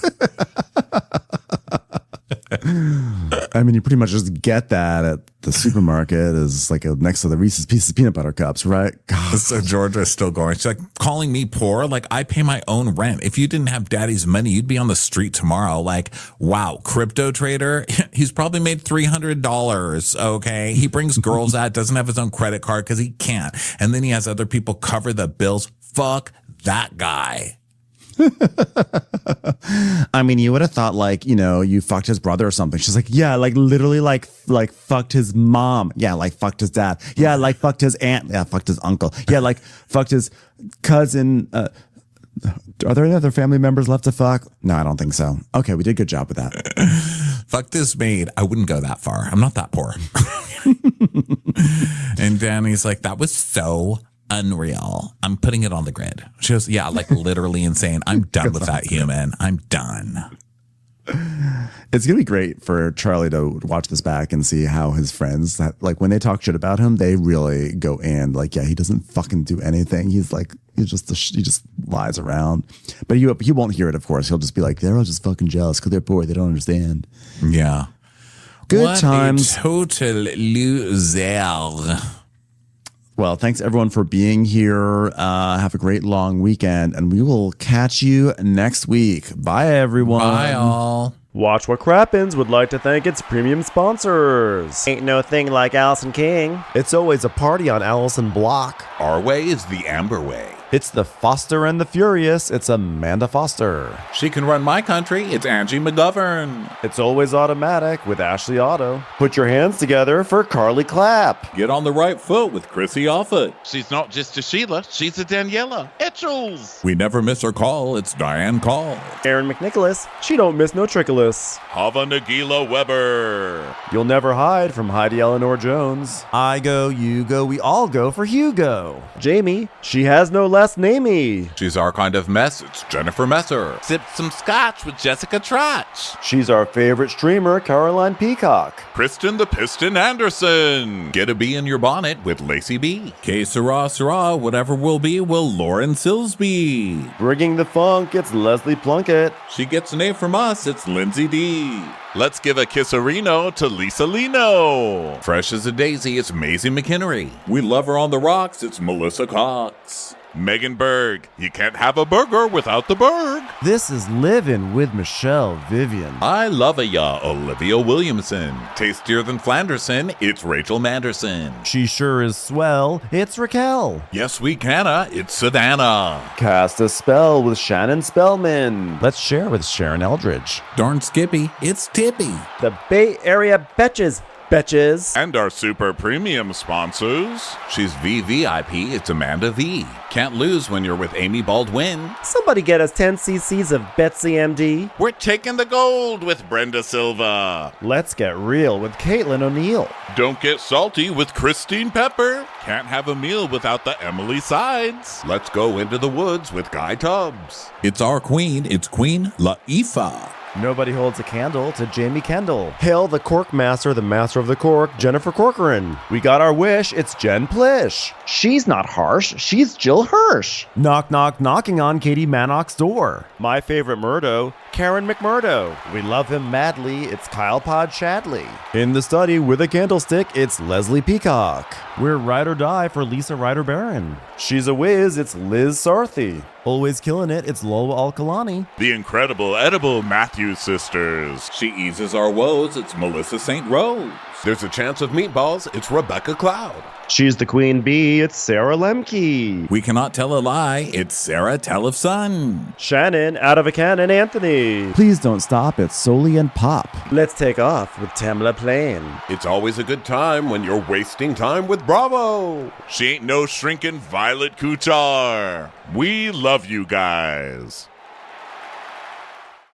I mean, you pretty much just get that at the supermarket is like next to the Reese's Pieces peanut butter cups, right? God. So Georgia's still going. She's like, calling me poor? Like, I pay my own rent. If you didn't have daddy's money, you'd be on the street tomorrow. Like, wow, crypto trader? He's probably made $300, okay? He brings girls out, doesn't have his own credit card because he can't. And then he has other people cover the bills. Fuck that guy. I mean, you would have thought like, you know, you fucked his brother or something. She's like, yeah, like literally like fucked his mom. Yeah, like fucked his dad. Yeah, like fucked his aunt. Yeah, fucked his uncle. Yeah, like fucked his cousin. Are there any other family members left to fuck? No, I don't think so. Okay, we did a good job with that. Fuck this maid. I wouldn't go that far. I'm not that poor. And Danny's like, that was so unreal. I'm putting it on the grid. She goes, yeah, like literally insane. I'm done with that human. I'm done. It's going to be great for Charlie to watch this back and see how his friends, that like when they talk shit about him, they really go in like, yeah, he doesn't fucking do anything. He just lies around. But he won't hear it, of course. He'll just be like, they're all just fucking jealous because they're poor. They don't understand. Yeah. Good times. A total loser. Well, thanks everyone for being here. Have a great long weekend, and we will catch you next week. Bye, everyone. Bye, all. Watch what Crappens would like to thank its premium sponsors. Ain't no thing like Allison King. It's always a party on Allison Block. Our way is the Amber way. It's the Foster and the Furious. It's Amanda Foster. She can run my country. It's Angie McGovern. It's always automatic with Ashley Auto. Put your hands together for Carly Clapp. Get on the right foot with Chrissy Offit. She's not just a Sheila, she's a Daniela. Etchels. We never miss her call. It's Diane Call. Aaron McNicholas. She don't miss no trickolas. Hava Nagila Weber. You'll never hide from Heidi Eleanor Jones. I go, you go, we all go for Hugo. Jamie. She has no last namey. She's our kind of mess. It's Jennifer Messer. Sipped some scotch with Jessica Trotch. She's our favorite streamer, Caroline Peacock. Kristen the Piston Anderson. Get a bee in your bonnet with Lacey B. K Sarah, whatever will be, will Lauren Silsby. Bringing the funk, it's Leslie Plunkett. She gets an A from us. It's Lindsay D. Let's give a kisserino to Lisa Lino. Fresh as a daisy, it's Maisie McHenry. We love her on the rocks. It's Melissa Cox. Megan Berg. You can't have a burger without the Berg. This is Livin' with Michelle Vivian. I love ya, Olivia Williamson. Tastier than Flanderson, it's Rachel Manderson. She sure is swell. It's Raquel. Yes, we canna, it's Savannah. Cast a spell with Shannon Spellman. Let's share with Sharon Eldridge. Darn Skippy, it's Tippy. The Bay Area Betches. Betches. And our super premium sponsors. She's VVIP, it's Amanda V. Can't lose when you're with Amy Baldwin. Somebody get us 10 cc's of Betsy MD. We're taking the gold with Brenda Silva. Let's get real with Caitlin O'Neill. Don't get salty with Christine Pepper. Can't have a meal without the Emily Sides. Let's go into the woods with Guy Tubbs. It's our queen, it's Queen Laifah. Nobody holds a candle to Jamie Kendall. Hail the Cork Master, the Master of the Cork, Jennifer Corcoran. We got our wish, it's Jen Plish. She's not harsh, she's Jill Hirsch. Knock, knock, knocking on Katie Manock's door. My favorite Murdo, Karen McMurdo. We love him madly, it's Kyle Pod Shadley. In the study with a candlestick, it's Leslie Peacock. We're ride or die for Lisa Ryder Barron. She's a whiz, it's Liz Sarthy. Always killing it, it's Lola Alkalani. The incredible edible Matthews sisters. She eases our woes, it's Melissa St. Rose. There's a chance of meatballs, it's Rebecca Cloud. She's the queen bee, it's Sarah Lemke. We cannot tell a lie, it's Sarah Telefson. Shannon, out of a cannon, Anthony. Please don't stop, it's Soli and Pop. Let's take off with Tamla Plain. It's always a good time when you're wasting time with Bravo. She ain't no shrinking Violet Couture. We love you guys.